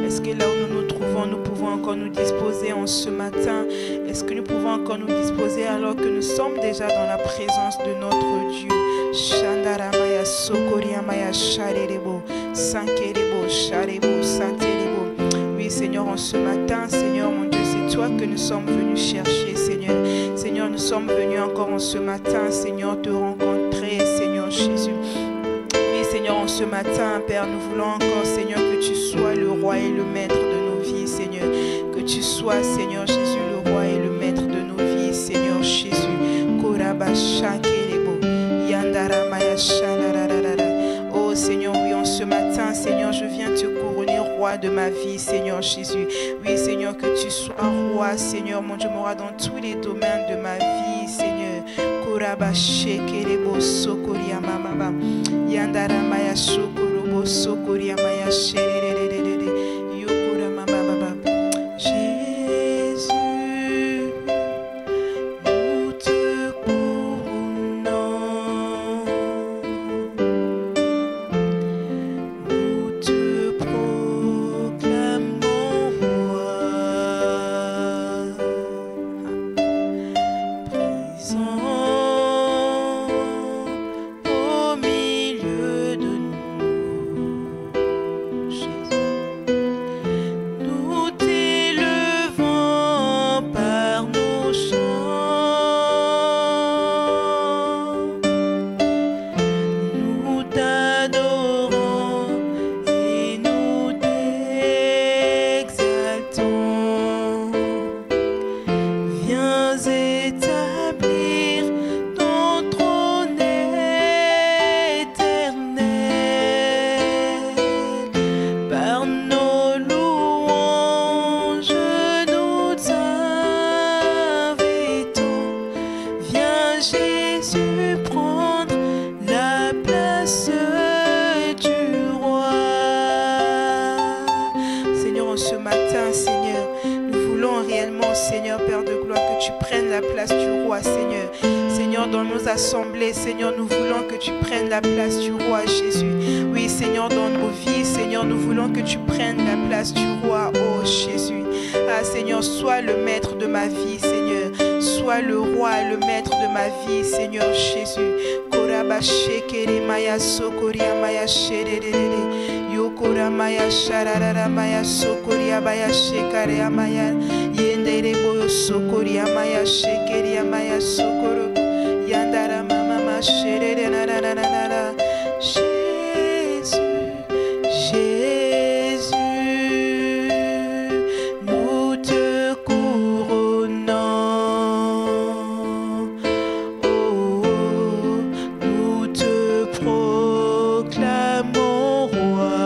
Est-ce que là où nous nous trouvons, nous pouvons encore nous disposer en ce matin? Est-ce que nous pouvons encore nous disposer alors que nous sommes déjà dans la présence de notre Dieu? Shandaramaya Sokoriamaya Sharebo, Sankerebo, Sharebo, Santerebo. Oui, Seigneur, en ce matin, Seigneur, mon Dieu, c'est toi que nous sommes venus chercher, Seigneur. Seigneur, nous sommes venus encore en ce matin, Seigneur, te rencontrer, Seigneur Jésus. Seigneur, en ce matin, Père, nous voulons encore, Seigneur, que tu sois le roi et le maître de nos vies, Seigneur. Que tu sois, Seigneur Jésus, le roi et le maître de nos vies, Seigneur Jésus. Oh Seigneur, oui, en ce matin, Seigneur, je viens te couronner roi de ma vie, Seigneur Jésus. Oui, Seigneur, que tu sois roi, Seigneur, mon Dieu, roi dans tous les domaines de ma vie, Seigneur. Korabashekerebo sokoria mama. Yandara maya shukuru sokoria maya shererererere yukura mama baba. Jésus, nous te couronnons, nous te proclamons roi, présent. Assemblée, Seigneur, nous voulons que tu prennes la place du roi Jésus. Oui, Seigneur, dans nos vies, Seigneur, nous voulons que tu prennes la place du roi, oh Jésus. Ah, Seigneur, sois le maître de ma vie, Seigneur. Sois le roi, le maître de ma vie, Seigneur Jésus. Korabashekere maya sokoria maya shererere. Yokora maya shararara maya sokoria maya shekare maya. Yendere boyo sokoria maya shekeria maya sokoro. Yandara mama sherere na na na na na. Jésus, Jésus, nous te couronnons. Oh, nous te proclamons roi.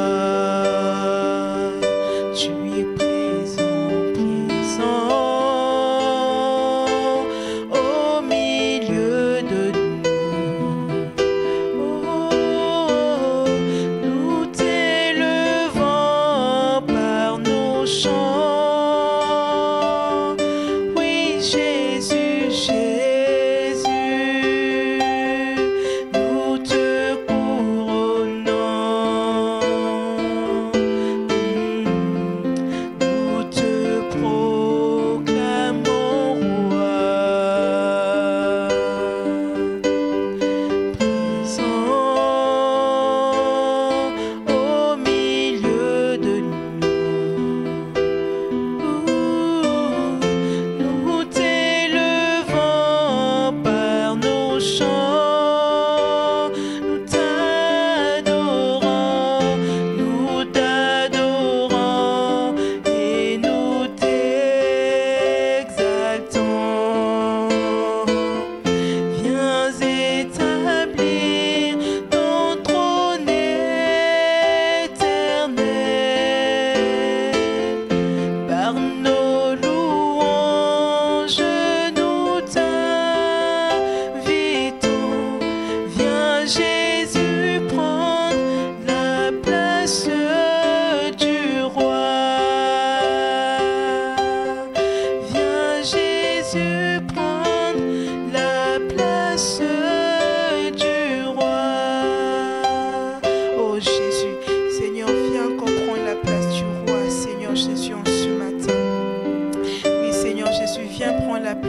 Tu es présent, présent. Au milieu de nous, oh,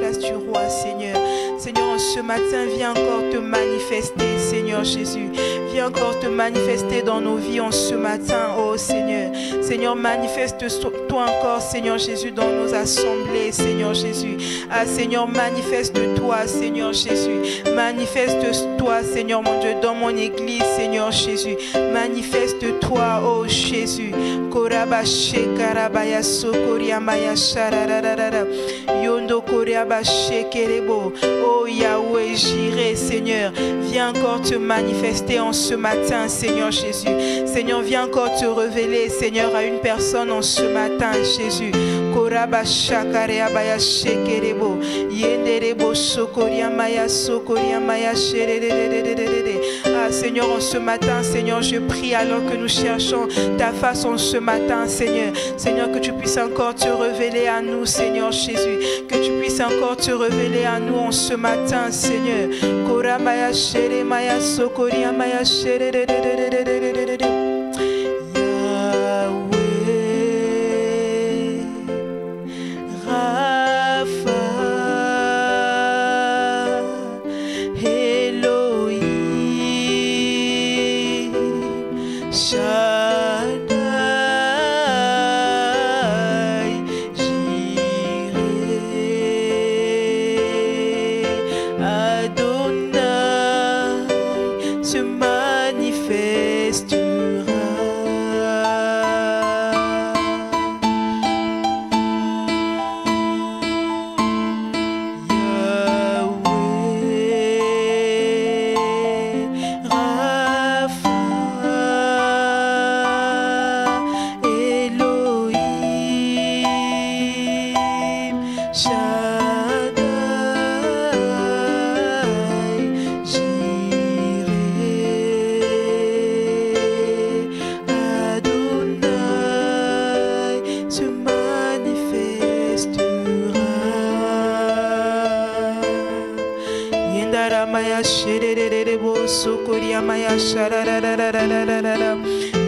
place du roi, Seigneur. Seigneur, en ce matin, viens encore te manifester, Seigneur Jésus. Viens encore te manifester dans nos vies en ce matin, oh Seigneur. Seigneur, manifeste-toi encore, Seigneur Jésus, dans nos assemblées, Seigneur Jésus. Ah, Seigneur, manifeste-toi, Seigneur Jésus. Manifeste-toi, Seigneur mon Dieu, dans mon église, Seigneur Jésus. Manifeste-toi, oh Jésus. Korabashe karabaya sokoria maya sharararara. Yondo korabashe kerebo. Oh Yahweh, j'irai, Seigneur. Viens encore te manifester en ce matin, Seigneur Jésus. Seigneur, viens encore te révéler, Seigneur, à une personne en ce matin, Jésus. Korabasha kareabaya shekerebo. Yenderebo sokoria maya sherererererere. Ah, Seigneur, en ce matin, Seigneur, je prie alors que nous cherchons ta face en ce matin, Seigneur. Seigneur, que tu puisses encore te révéler à nous, Seigneur Jésus. Que tu puisses encore te révéler à nous en ce matin, Seigneur. Korabaya shere maya sokoria maya sherererererere.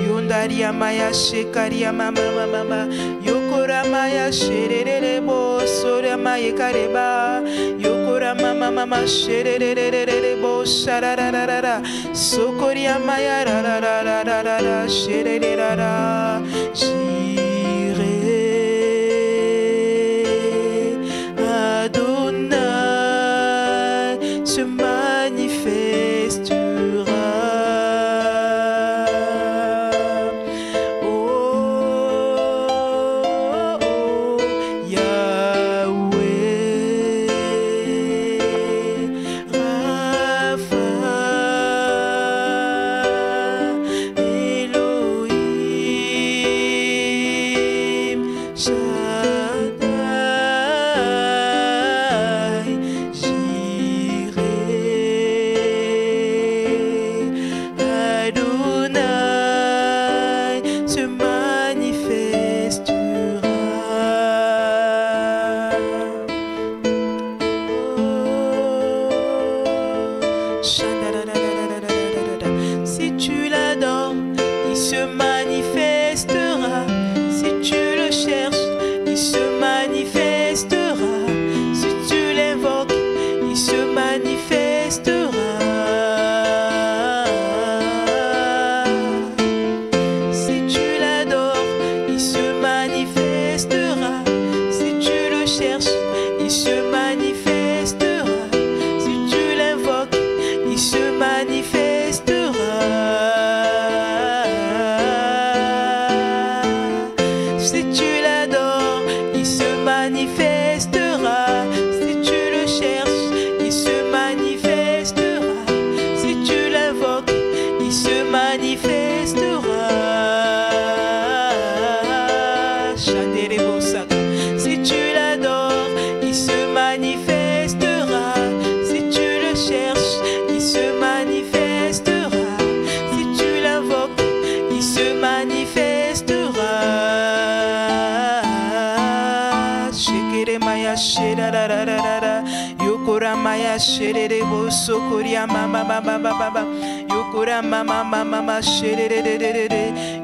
Yondaria maya shekaria mama mama yokora maya sherererebo soria maya kareba yokora mama mama shererererebo sharararara sokoria maya rarararara sherererara jire Adonai se manifestera. Si tu l'adores, il se manifestera. Si tu le cherches, il se manifestera. Si tu l'invoques, il se manifestera. Si tu l'adores, il se manifestera. Si tu le cherches, il se manifestera. Si tu l'invoques, il se manifestera. Si tu l'adores, il se manifestera. Si tu le cherches, il se manifestera. Si tu l'invoques, il se manifestera. Si tu l'adores, il se manifestera. Si tu le cherches, il se manifestera. Si tu l'invoques, il se manifestera. Shekere maya sherarararara. Yokora maya sherere bosokoria mama mama mama. Yokora mama mama sherere.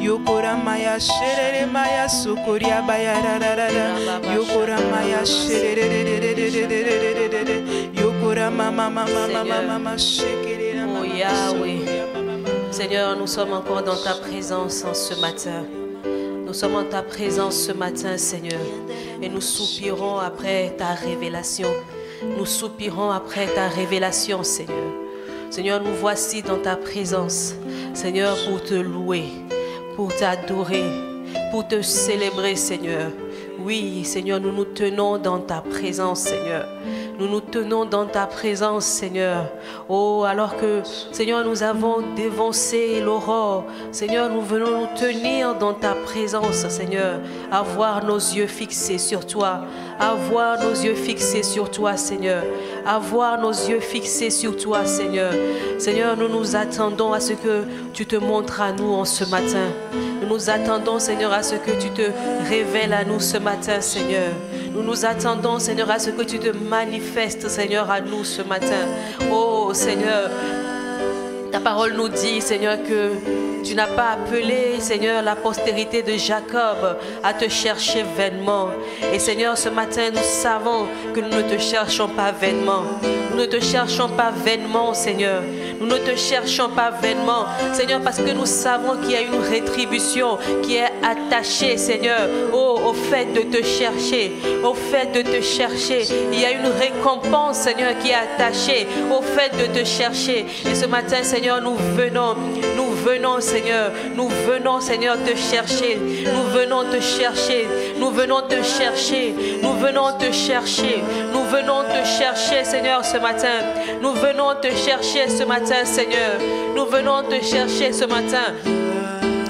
Yokora maya sherere maya sokoria bayararara. Yokora maya sherere. Yokora mama shekere. Oh Yahweh. Seigneur, nous sommes encore dans ta présence en ce matin. Nous sommes en ta présence ce matin, Seigneur. Et nous soupirons après ta révélation. Nous soupirons après ta révélation, Seigneur. Seigneur, nous voici dans ta présence. Seigneur, pour te louer, pour t'adorer, pour te célébrer, Seigneur. Oui, Seigneur, nous nous tenons dans ta présence, Seigneur. Nous nous tenons dans ta présence, Seigneur. Oh, alors que, Seigneur, nous avons dévancé l'aurore. Seigneur, nous venons nous tenir dans ta présence, Seigneur. Avoir nos yeux fixés sur toi. Avoir nos yeux fixés sur toi, Seigneur. Avoir nos yeux fixés sur toi, Seigneur. Seigneur, nous nous attendons à ce que tu te montres à nous en ce matin. Nous nous attendons, Seigneur, à ce que tu te révèles à nous ce matin, Seigneur. Nous nous attendons, Seigneur, à ce que tu te manifestes, Seigneur, à nous ce matin. Oh, Seigneur, ta parole nous dit, Seigneur, que tu n'as pas appelé, Seigneur, la postérité de Jacob à te chercher vainement. Et Seigneur, ce matin, nous savons que nous ne te cherchons pas vainement. Nous ne te cherchons pas vainement, Seigneur. Nous ne te cherchons pas vainement, Seigneur, parce que nous savons qu'il y a une rétribution qui est attachée, Seigneur, au fait de te chercher. Au fait de te chercher. Il y a une récompense, Seigneur, qui est attachée au fait de te chercher. Et ce matin, Seigneur, nous venons, Seigneur, nous venons, Seigneur, te chercher. Nous venons te chercher. Nous venons te chercher. Nous venons te chercher. Nous venons te chercher, Seigneur, ce matin. Nous venons te chercher ce matin, Seigneur. Nous venons te chercher ce matin.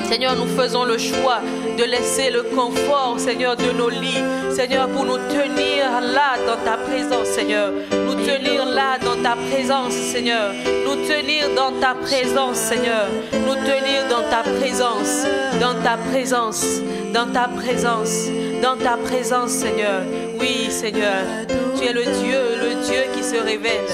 Seigneur, nous faisons le choix de laisser le confort, Seigneur, de nos lits, Seigneur, pour nous tenir là dans ta présence, Seigneur. Nous tenir là dans ta présence, Seigneur. Nous tenir dans ta présence, Seigneur. Nous tenir dans ta présence, dans ta présence, dans ta présence, dans ta présence, Seigneur. Oui, Seigneur, tu es le Dieu qui se révèle.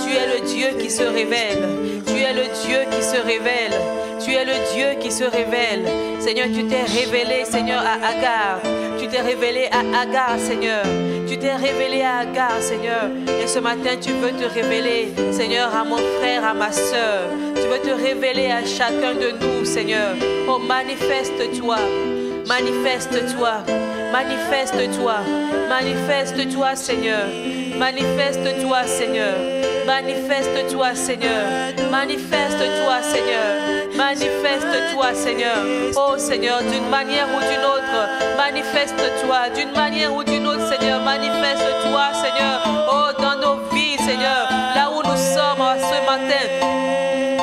Tu es le Dieu qui se révèle. Tu es le Dieu qui se révèle. Tu es le Dieu qui se révèle. Seigneur, tu t'es révélé, Seigneur, à Agar. Tu t'es révélé à Agar, Seigneur. Tu t'es révélé à Agar, Seigneur. Et ce matin, tu veux te révéler, Seigneur, à mon frère, à ma soeur. Tu veux te révéler à chacun de nous, Seigneur. Oh, manifeste-toi. Manifeste-toi. Manifeste-toi. Manifeste-toi, Seigneur. Manifeste-toi, Seigneur. Manifeste-toi, Seigneur. Manifeste-toi, Seigneur. Manifeste-toi, Seigneur. Oh, Seigneur, d'une manière ou d'une autre. Manifeste-toi. D'une manière ou d'une autre, Seigneur. Manifeste-toi, Seigneur. Oh, dans nos vies, Seigneur. Là où nous sommes ce matin.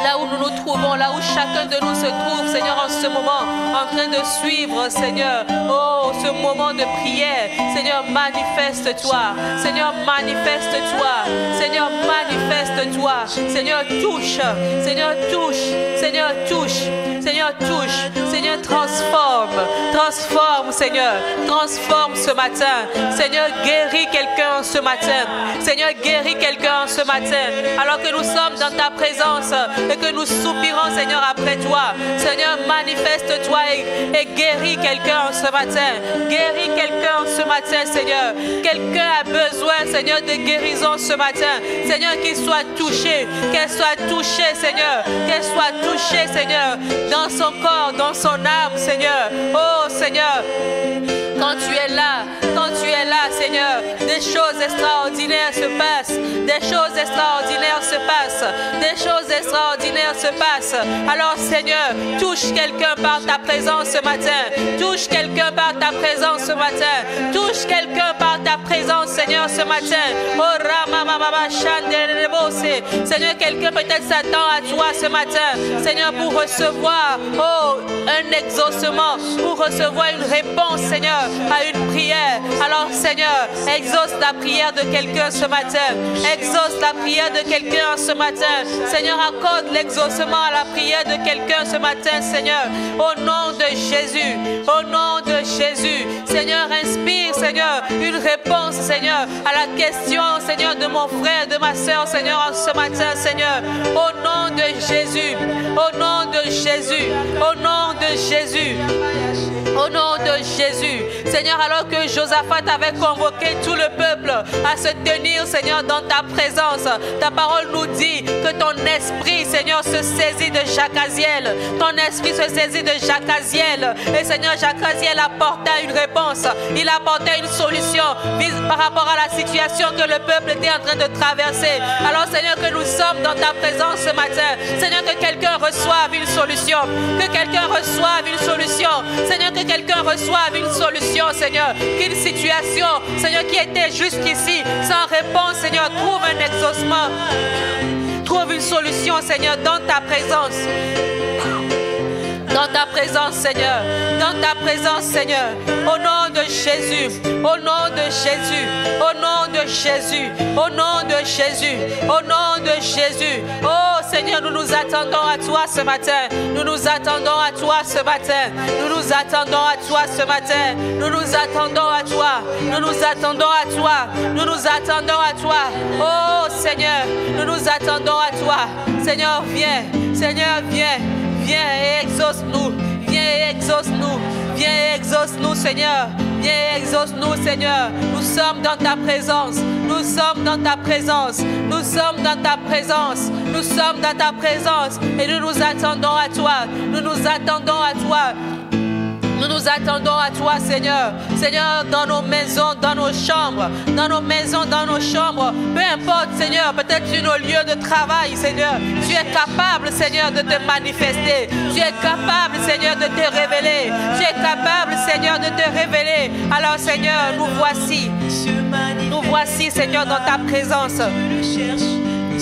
Là où nous nous trouvons, là où chacun de nous se trouve, Seigneur, en ce moment, en train de suivre, Seigneur, oh, ce moment de prière. Seigneur, manifeste-toi. Seigneur, manifeste-toi. Seigneur, manifeste-toi. Seigneur, touche. Seigneur, touche. Seigneur, touche. Seigneur, touche. Seigneur, transforme. Transforme, Seigneur. Transforme ce matin. Seigneur, guéris quelqu'un ce matin. Seigneur, guéris quelqu'un ce matin. Alors que nous sommes dans ta présence et que nous soupirons, Seigneur, après toi. Seigneur, manifeste-toi et guéris quelqu'un ce matin. Guéris quelqu'un ce matin, Seigneur. Quelqu'un a besoin, Seigneur, de guérison ce matin. Seigneur, qu'il soit touché. Qu'elle soit touchée, Seigneur. Qu'elle soit touchée, Seigneur, dans son corps, dans son âme, Seigneur. Oh, Seigneur, quand tu es là, Seigneur, des choses extraordinaires se passent. Des choses extraordinaires se passent. Des choses extraordinaires se passent. Alors, Seigneur, touche quelqu'un par ta présence ce matin. Touche quelqu'un par ta présence ce matin. Touche quelqu'un par ta présence, Seigneur, ce matin. Oh, Seigneur, quelqu'un peut-être s'attend à toi ce matin. Seigneur, pour recevoir, oh, un exaucement, pour recevoir une réponse, Seigneur, à une prière. Alors, Seigneur, exauce la prière de quelqu'un ce matin. Exauce la prière de quelqu'un ce matin. Seigneur, accorde l'exaucement à la prière de quelqu'un ce matin, Seigneur. Au nom de Jésus. Au nom de Jésus. Seigneur, inspire, Seigneur, une réponse, Seigneur, à la question, Seigneur, de mon frère, de ma soeur, Seigneur, ce matin, Seigneur. Au nom de Jésus. Au nom de Jésus. Au nom de de Jésus. Au nom de Jésus. Seigneur, alors que Josaphat avait convoqué tout le peuple à se tenir, Seigneur, dans ta présence, ta parole nous dit que ton esprit, Seigneur, se saisit de Jacaziel. Ton esprit se saisit de Jacaziel. Et Seigneur, Jacaziel apportait une réponse. Il apportait une solution par rapport à la situation que le peuple était en train de traverser. Alors, Seigneur, que nous sommes dans ta présence ce matin. Seigneur, que quelqu'un reçoive une solution. Que quelqu'un reçoive une solution. Seigneur, que quelqu'un reçoive une solution, Seigneur. Qu'une situation, Seigneur, qui était jusqu'ici sans réponse, Seigneur, trouve un exaucement. Trouve une solution, Seigneur, dans ta présence. Dans ta présence, Seigneur. Dans ta présence, Seigneur. Au nom de Jésus. Au nom de Jésus. Au nom de Jésus. Au nom de Jésus. Au nom de Jésus. Oh Seigneur, nous nous attendons à toi ce matin. Nous nous attendons à toi ce matin. Nous nous attendons à toi ce matin. Nous nous attendons à toi. Nous nous attendons à toi. Nous nous attendons à toi. Oh Seigneur, nous nous attendons à toi. Seigneur, viens. Seigneur, viens. Viens et exauce-nous. Viens et exauce-nous. Viens et exauce-nous, Seigneur. Viens et exauce-nous, Seigneur. Nous sommes dans ta présence. Nous sommes dans ta présence. Nous sommes dans ta présence. Nous sommes dans ta présence. Et nous nous attendons à toi. Nous nous attendons à toi. Nous nous attendons à toi, Seigneur. Seigneur, dans nos maisons, dans nos chambres, dans nos maisons, dans nos chambres, peu importe, Seigneur, peut-être sur nos lieux de travail, Seigneur. Tu es capable, Seigneur, de te manifester. Tu es capable, Seigneur, de te révéler. Tu es capable, Seigneur, de te révéler. Alors, Seigneur, nous voici. Nous voici, Seigneur, dans ta présence.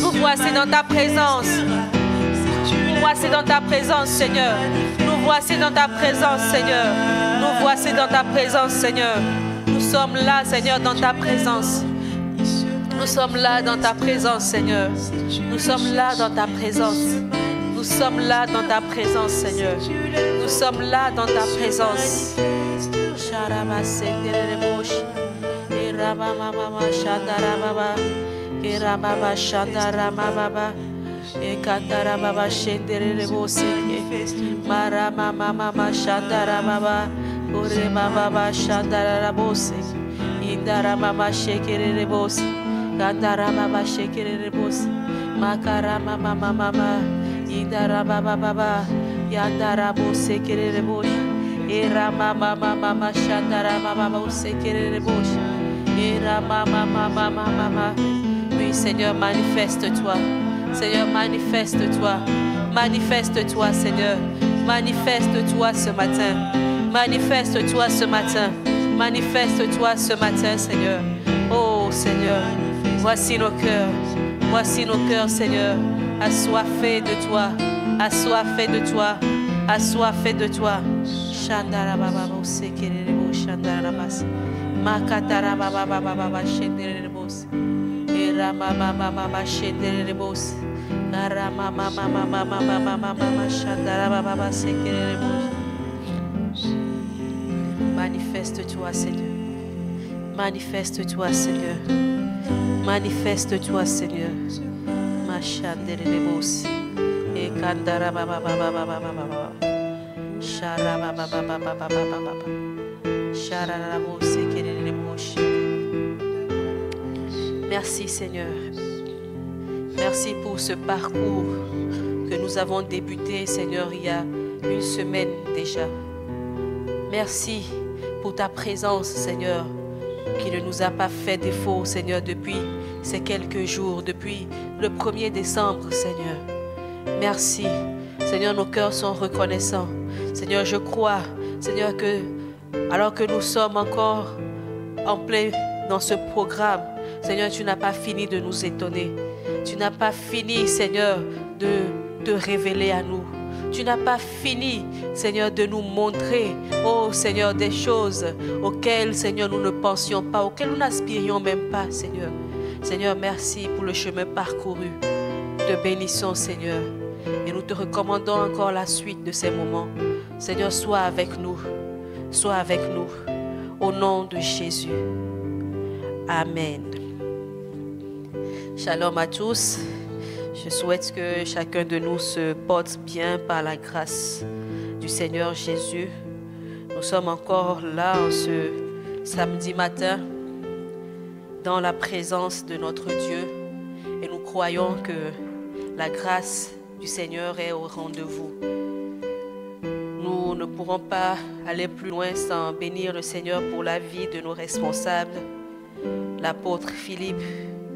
Nous voici dans ta présence. Nous voici dans ta présence, Seigneur. Nous voici dans ta présence, Seigneur. Nous voici dans ta présence, Seigneur. Nous sommes là, Seigneur, dans ta présence. Nous sommes là dans ta présence, Seigneur. Nous sommes là dans ta présence. Nous sommes là dans ta présence, Seigneur. Nous sommes là dans ta présence. E kandara baba shendere bosi mara mama mama shandara baba ore baba shandara bosi indara mama shekere bosi kandara baba shekere bosi makara mama mama indara baba yandara bosi kere bosi era mama mama shandara baba bosi kere bosi era mama mama. Oui, Seigneur, manifeste-toi. Seigneur, manifeste-toi. Manifeste-toi, Seigneur. Manifeste-toi ce matin. Manifeste-toi ce matin. Manifeste-toi ce matin, Seigneur. Oh, Seigneur, voici nos cœurs. Voici nos cœurs, Seigneur. Assoiffés de toi. Assoiffés de toi. Assoiffés de toi. Shandara baba sekere bo shandara bas. Makatara baba baba shendere bos. Era mama mama shendere bos. Ara mama mama shandara baba sekere bos. Manifeste-toi, Seigneur. Manifeste-toi, Seigneur. Manifeste-toi, Seigneur. Ma chandere bos. E kandara baba baba. Shara baba baba. Shara bos sekere bos. Merci, Seigneur. Merci pour ce parcours que nous avons débuté, Seigneur, il y a une semaine déjà. Merci pour ta présence, Seigneur, qui ne nous a pas fait défaut, Seigneur, depuis ces quelques jours, depuis le 1er décembre, Seigneur. Merci. Seigneur, nos cœurs sont reconnaissants. Seigneur, je crois, Seigneur, que alors que nous sommes encore en plein dans ce programme, Seigneur, tu n'as pas fini de nous étonner. Tu n'as pas fini, Seigneur, de te révéler à nous. Tu n'as pas fini, Seigneur, de nous montrer, oh Seigneur, des choses auxquelles, Seigneur, nous ne pensions pas, auxquelles nous n'aspirions même pas, Seigneur. Seigneur, merci pour le chemin parcouru. Te bénissons, Seigneur, et nous te recommandons encore la suite de ces moments. Seigneur, sois avec nous. Sois avec nous. Au nom de Jésus. Amen. Shalom à tous. Je souhaite que chacun de nous se porte bien par la grâce du Seigneur Jésus. Nous sommes encore là en ce samedi matin dans la présence de notre Dieu et nous croyons que la grâce du Seigneur est au rendez-vous. Nous ne pourrons pas aller plus loin sans bénir le Seigneur pour la vie de nos responsables, l'apôtre Philippe,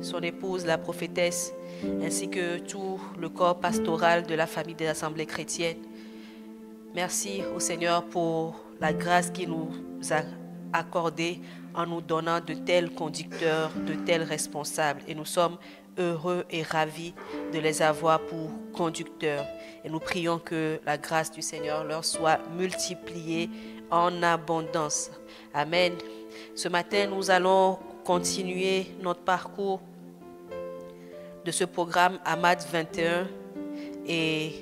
son épouse, la prophétesse, ainsi que tout le corps pastoral de la famille des assemblées chrétiennes. Merci au Seigneur pour la grâce qu'il nous a accordée en nous donnant de tels conducteurs, de tels responsables. Et nous sommes heureux et ravis de les avoir pour conducteurs. Et nous prions que la grâce du Seigneur leur soit multipliée en abondance. Amen. Ce matin, nous allons continuer notre parcours de ce programme Ahmad 21 et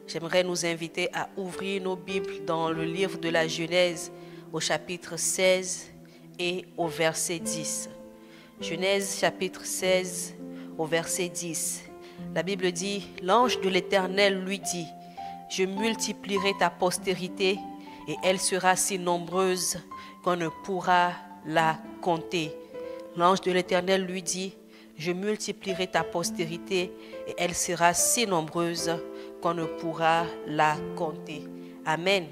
j'aimerais nous inviter à ouvrir nos Bibles dans le livre de la Genèse au chapitre 16 et au verset 10. Genèse chapitre 16 au verset 10. La Bible dit, l'ange de l'Éternel lui dit, je multiplierai ta postérité et elle sera si nombreuse qu'on ne pourra la compter. L'ange de l'Éternel lui dit, je multiplierai ta postérité et elle sera si nombreuse qu'on ne pourra la compter. Amen.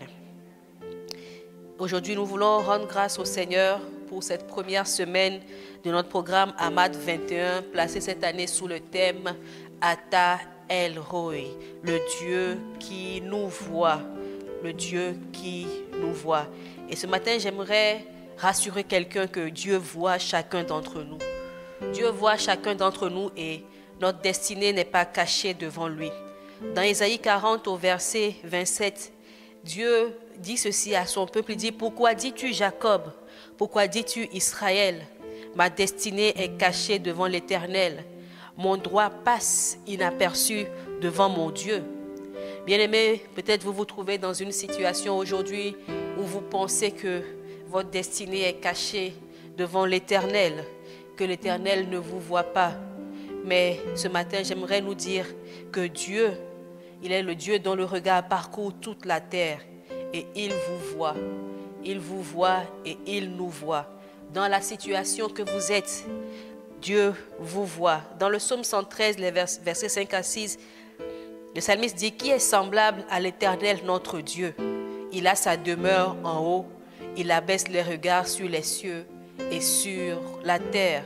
Aujourd'hui, nous voulons rendre grâce au Seigneur pour cette première semaine de notre programme Ahmad 21, placé cette année sous le thème Ata El Roi, le Dieu qui nous voit, le Dieu qui nous voit. Et ce matin, j'aimerais rassurer quelqu'un que Dieu voit chacun d'entre nous. Dieu voit chacun d'entre nous et notre destinée n'est pas cachée devant lui. Dans Ésaïe 40 au verset 27, Dieu dit ceci à son peuple, il dit, pourquoi dis-tu Jacob? Pourquoi dis-tu Israël? Ma destinée est cachée devant l'Éternel. Mon droit passe inaperçu devant mon Dieu. Bien-aimés, peut-être vous vous trouvez dans une situation aujourd'hui où vous pensez que votre destinée est cachée devant l'Éternel, que l'Éternel ne vous voit pas. Mais ce matin, j'aimerais nous dire que Dieu, il est le Dieu dont le regard parcourt toute la terre et il vous voit. Il vous voit et il nous voit. Dans la situation que vous êtes, Dieu vous voit. Dans le psaume 113, les versets 5 à 6, le psalmiste dit, qui est semblable à l'Éternel notre Dieu? Il a sa demeure en haut, il abaisse les regards sur les cieux et sur la terre.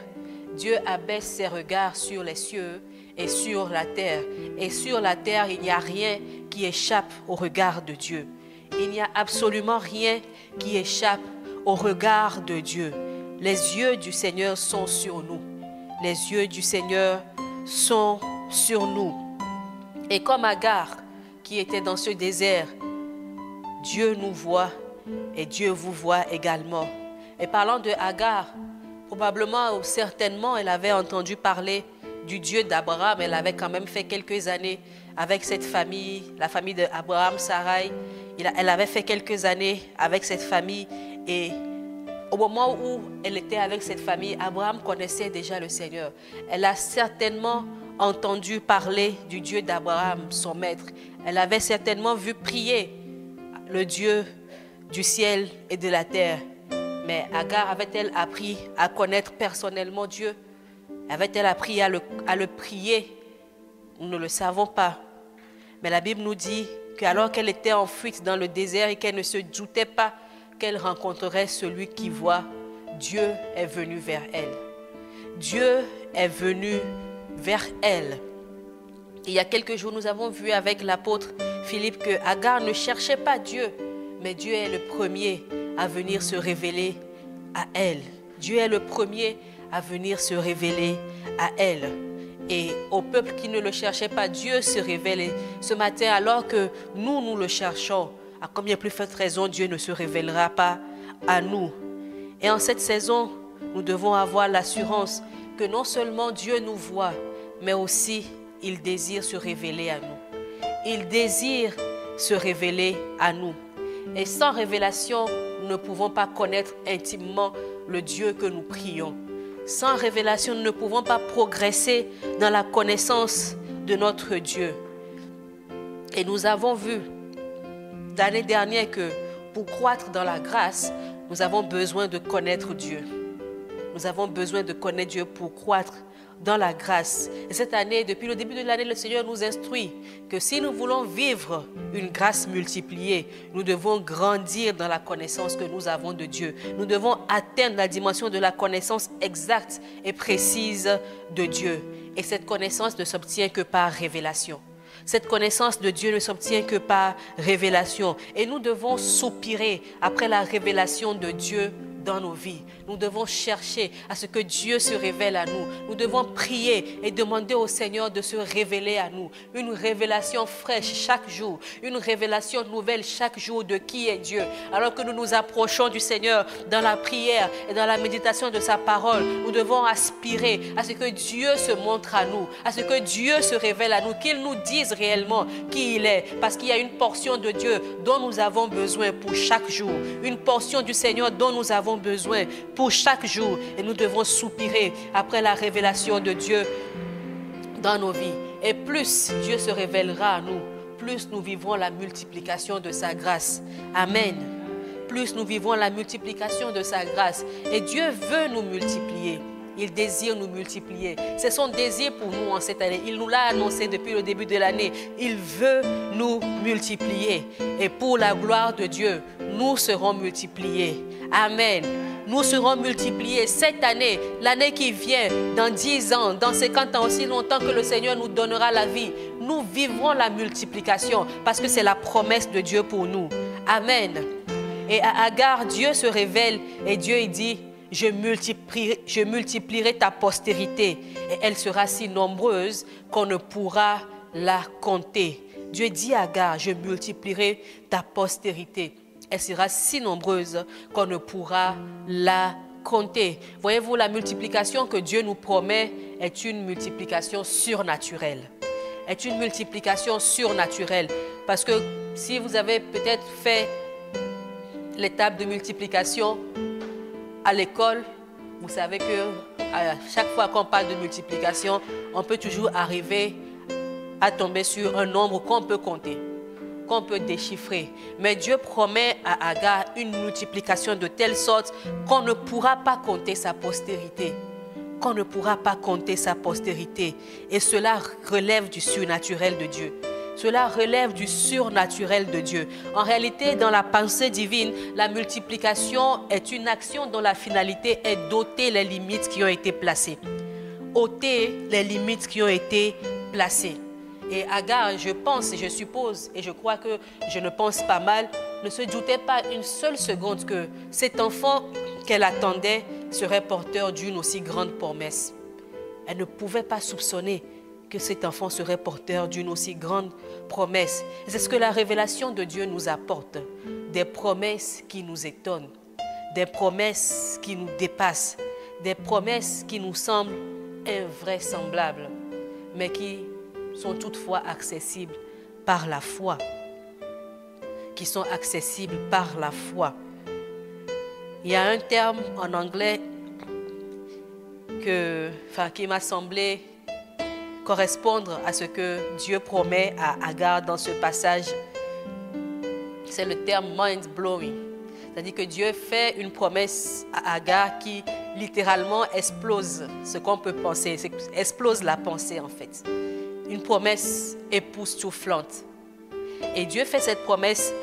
Dieu abaisse ses regards sur les cieux et sur la terre. Et sur la terre, il n'y a rien qui échappe au regard de Dieu. Il n'y a absolument rien qui échappe au regard de Dieu. Les yeux du Seigneur sont sur nous. Les yeux du Seigneur sont sur nous. Et comme Agar, qui était dans ce désert, Dieu nous voit et Dieu vous voit également. Et parlant de Agar, probablement ou certainement, elle avait entendu parler du Dieu d'Abraham. Elle avait quand même fait quelques années avec cette famille, la famille d'Abraham, Sarai. Elle avait fait quelques années avec cette famille et au moment où elle était avec cette famille, Abraham connaissait déjà le Seigneur. Elle a certainement entendu parler du Dieu d'Abraham, son maître. Elle avait certainement vu prier le Dieu du ciel et de la terre. Mais Agar avait-elle appris à connaître personnellement Dieu? Avait-elle appris à le prier? Nous ne le savons pas. Mais la Bible nous dit qu'alors qu'elle était en fuite dans le désert et qu'elle ne se doutait pas qu'elle rencontrerait celui qui voit, Dieu est venu vers elle. Dieu est venu vers elle. Il y a quelques jours, nous avons vu avec l'apôtre Philippe que Agar ne cherchait pas Dieu, mais Dieu est le premier à venir se révéler à elle. Dieu est le premier à venir se révéler à elle. Et au peuple qui ne le cherchait pas, Dieu se révèle. Et ce matin, alors que nous le cherchons, à combien plus forte raison Dieu ne se révélera pas à nous? Et en cette saison, nous devons avoir l'assurance que non seulement Dieu nous voit, mais aussi il désire se révéler à nous. Il désire se révéler à nous. Et sans révélation, nous ne pouvons pas connaître intimement le Dieu que nous prions. Sans révélation, nous ne pouvons pas progresser dans la connaissance de notre Dieu. Et nous avons vu l'année dernière que pour croître dans la grâce, nous avons besoin de connaître Dieu. Nous avons besoin de connaître Dieu pour croître dans la grâce. Et cette année, depuis le début de l'année, le Seigneur nous instruit que si nous voulons vivre une grâce multipliée, nous devons grandir dans la connaissance que nous avons de Dieu. Nous devons atteindre la dimension de la connaissance exacte et précise de Dieu. Et cette connaissance ne s'obtient que par révélation. Cette connaissance de Dieu ne s'obtient que par révélation. Et nous devons soupirer après la révélation de Dieu dans nos vies. Nous devons chercher à ce que Dieu se révèle à nous. Nous devons prier et demander au Seigneur de se révéler à nous. Une révélation fraîche chaque jour. Une révélation nouvelle chaque jour de qui est Dieu. Alors que nous nous approchons du Seigneur dans la prière et dans la méditation de sa parole, nous devons aspirer à ce que Dieu se montre à nous, à ce que Dieu se révèle à nous, qu'il nous dise réellement qui il est. Parce qu'il y a une portion de Dieu dont nous avons besoin pour chaque jour. Une portion du Seigneur dont nous avons besoin pour chaque jour, et nous devons soupirer après la révélation de Dieu dans nos vies. Et plus Dieu se révélera à nous, plus nous vivrons la multiplication de sa grâce. Amen. Plus nous vivrons la multiplication de sa grâce. Et Dieu veut nous multiplier. Il désire nous multiplier. C'est son désir pour nous en cette année. Il nous l'a annoncé depuis le début de l'année. Il veut nous multiplier. Et pour la gloire de Dieu, nous serons multipliés. Amen. Nous serons multipliés cette année, l'année qui vient, dans 10 ans, dans 50 ans, aussi longtemps que le Seigneur nous donnera la vie. Nous vivrons la multiplication parce que c'est la promesse de Dieu pour nous. Amen. Et à Agar, Dieu se révèle et Dieu il dit, je multiplierai ta postérité et elle sera si nombreuse qu'on ne pourra la compter. Dieu dit à Agar, je multiplierai ta postérité. Elle sera si nombreuse qu'on ne pourra la compter. Voyez-vous, la multiplication que Dieu nous promet est une multiplication surnaturelle. Est une multiplication surnaturelle. Parce que si vous avez peut-être fait l'étape de multiplication à l'école, vous savez que à chaque fois qu'on parle de multiplication, on peut toujours arriver à tomber sur un nombre qu'on peut compter, qu'on peut déchiffrer. Mais Dieu promet à Agar une multiplication de telle sorte qu'on ne pourra pas compter sa postérité. Qu'on ne pourra pas compter sa postérité. Et cela relève du surnaturel de Dieu. Cela relève du surnaturel de Dieu. En réalité, dans la pensée divine, la multiplication est une action dont la finalité est d'ôter les limites qui ont été placées. Ôter les limites qui ont été placées. Et Agar, je pense et je suppose, et je crois que je ne pense pas mal, ne se doutait pas une seule seconde que cet enfant qu'elle attendait serait porteur d'une aussi grande promesse. Elle ne pouvait pas soupçonner que cet enfant serait porteur d'une aussi grande promesse. C'est ce que la révélation de Dieu nous apporte. Des promesses qui nous étonnent, des promesses qui nous dépassent, des promesses qui nous semblent invraisemblables, mais qui sont toutefois accessibles par la foi. Qui sont accessibles par la foi. Il y a un terme en anglais qui m'a semblé correspondre à ce que Dieu promet à Agar dans ce passage. C'est le terme mind-blowing. C'est-à-dire que Dieu fait une promesse à Agar qui littéralement explose ce qu'on peut penser, explose la pensée en fait. Une promesse époustouflante. Et Dieu fait cette promesse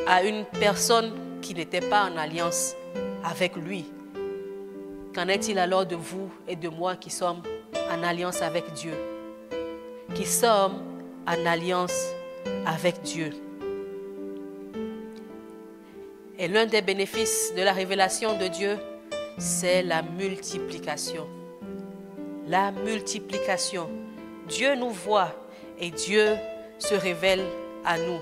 à une personne qui n'était pas en alliance avec lui. Qu'en est-il alors de vous et de moi qui sommes en alliance avec Dieu? Qui sommes en alliance avec Dieu. Et l'un des bénéfices de la révélation de Dieu, c'est la multiplication. La multiplication. Dieu nous voit et Dieu se révèle à nous.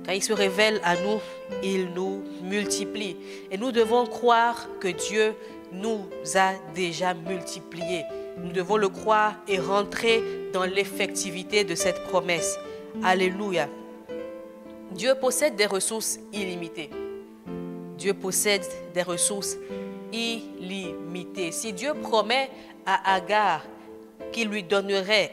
Quand il se révèle à nous, il nous multiplie. Et nous devons croire que Dieu nous a déjà multipliés. Nous devons le croire et rentrer dans l'effectivité de cette promesse. Alléluia. Dieu possède des ressources illimitées. Dieu possède des ressources illimitées. Si Dieu promet à Agar qu'il lui donnerait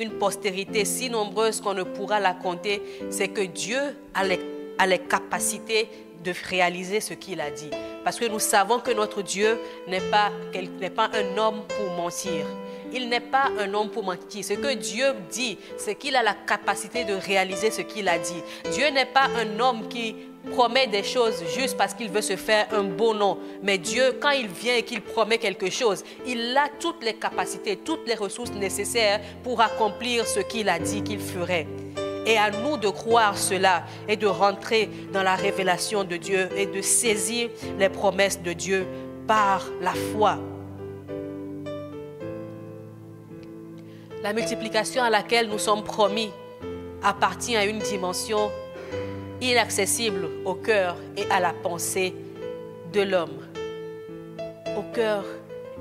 une postérité si nombreuse qu'on ne pourra la compter, c'est que Dieu a les capacités de réaliser ce qu'il a dit. Parce que nous savons que notre Dieu n'est pas un homme pour mentir. Il n'est pas un homme pour mentir. Ce que Dieu dit, c'est qu'il a la capacité de réaliser ce qu'il a dit. Dieu n'est pas un homme qui promet des choses juste parce qu'il veut se faire un beau nom. Mais Dieu, quand il vient et qu'il promet quelque chose, il a toutes les capacités, toutes les ressources nécessaires pour accomplir ce qu'il a dit qu'il ferait. Et à nous de croire cela et de rentrer dans la révélation de Dieu et de saisir les promesses de Dieu par la foi. La multiplication à laquelle nous sommes promis appartient à une dimension inaccessible au cœur et à la pensée de l'homme. Au cœur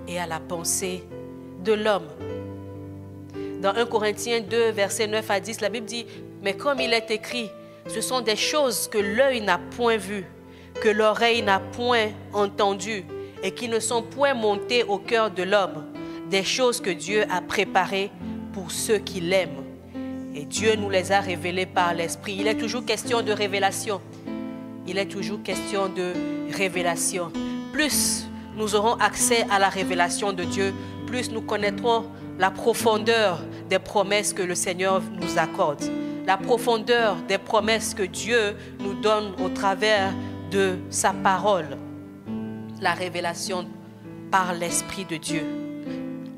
et à la pensée de l'homme. Dans 1 Corinthiens 2, versets 9 à 10, la Bible dit « Mais comme il est écrit, ce sont des choses que l'œil n'a point vues, que l'oreille n'a point entendues et qui ne sont point montées au cœur de l'homme, des choses que Dieu a préparées pour ceux qui l'aiment. Et Dieu nous les a révélées par l'Esprit. » Il est toujours question de révélation. Il est toujours question de révélation. Plus nous aurons accès à la révélation de Dieu, plus nous connaîtrons la profondeur des promesses que le Seigneur nous accorde. La profondeur des promesses que Dieu nous donne au travers de sa parole. La révélation par l'Esprit de Dieu.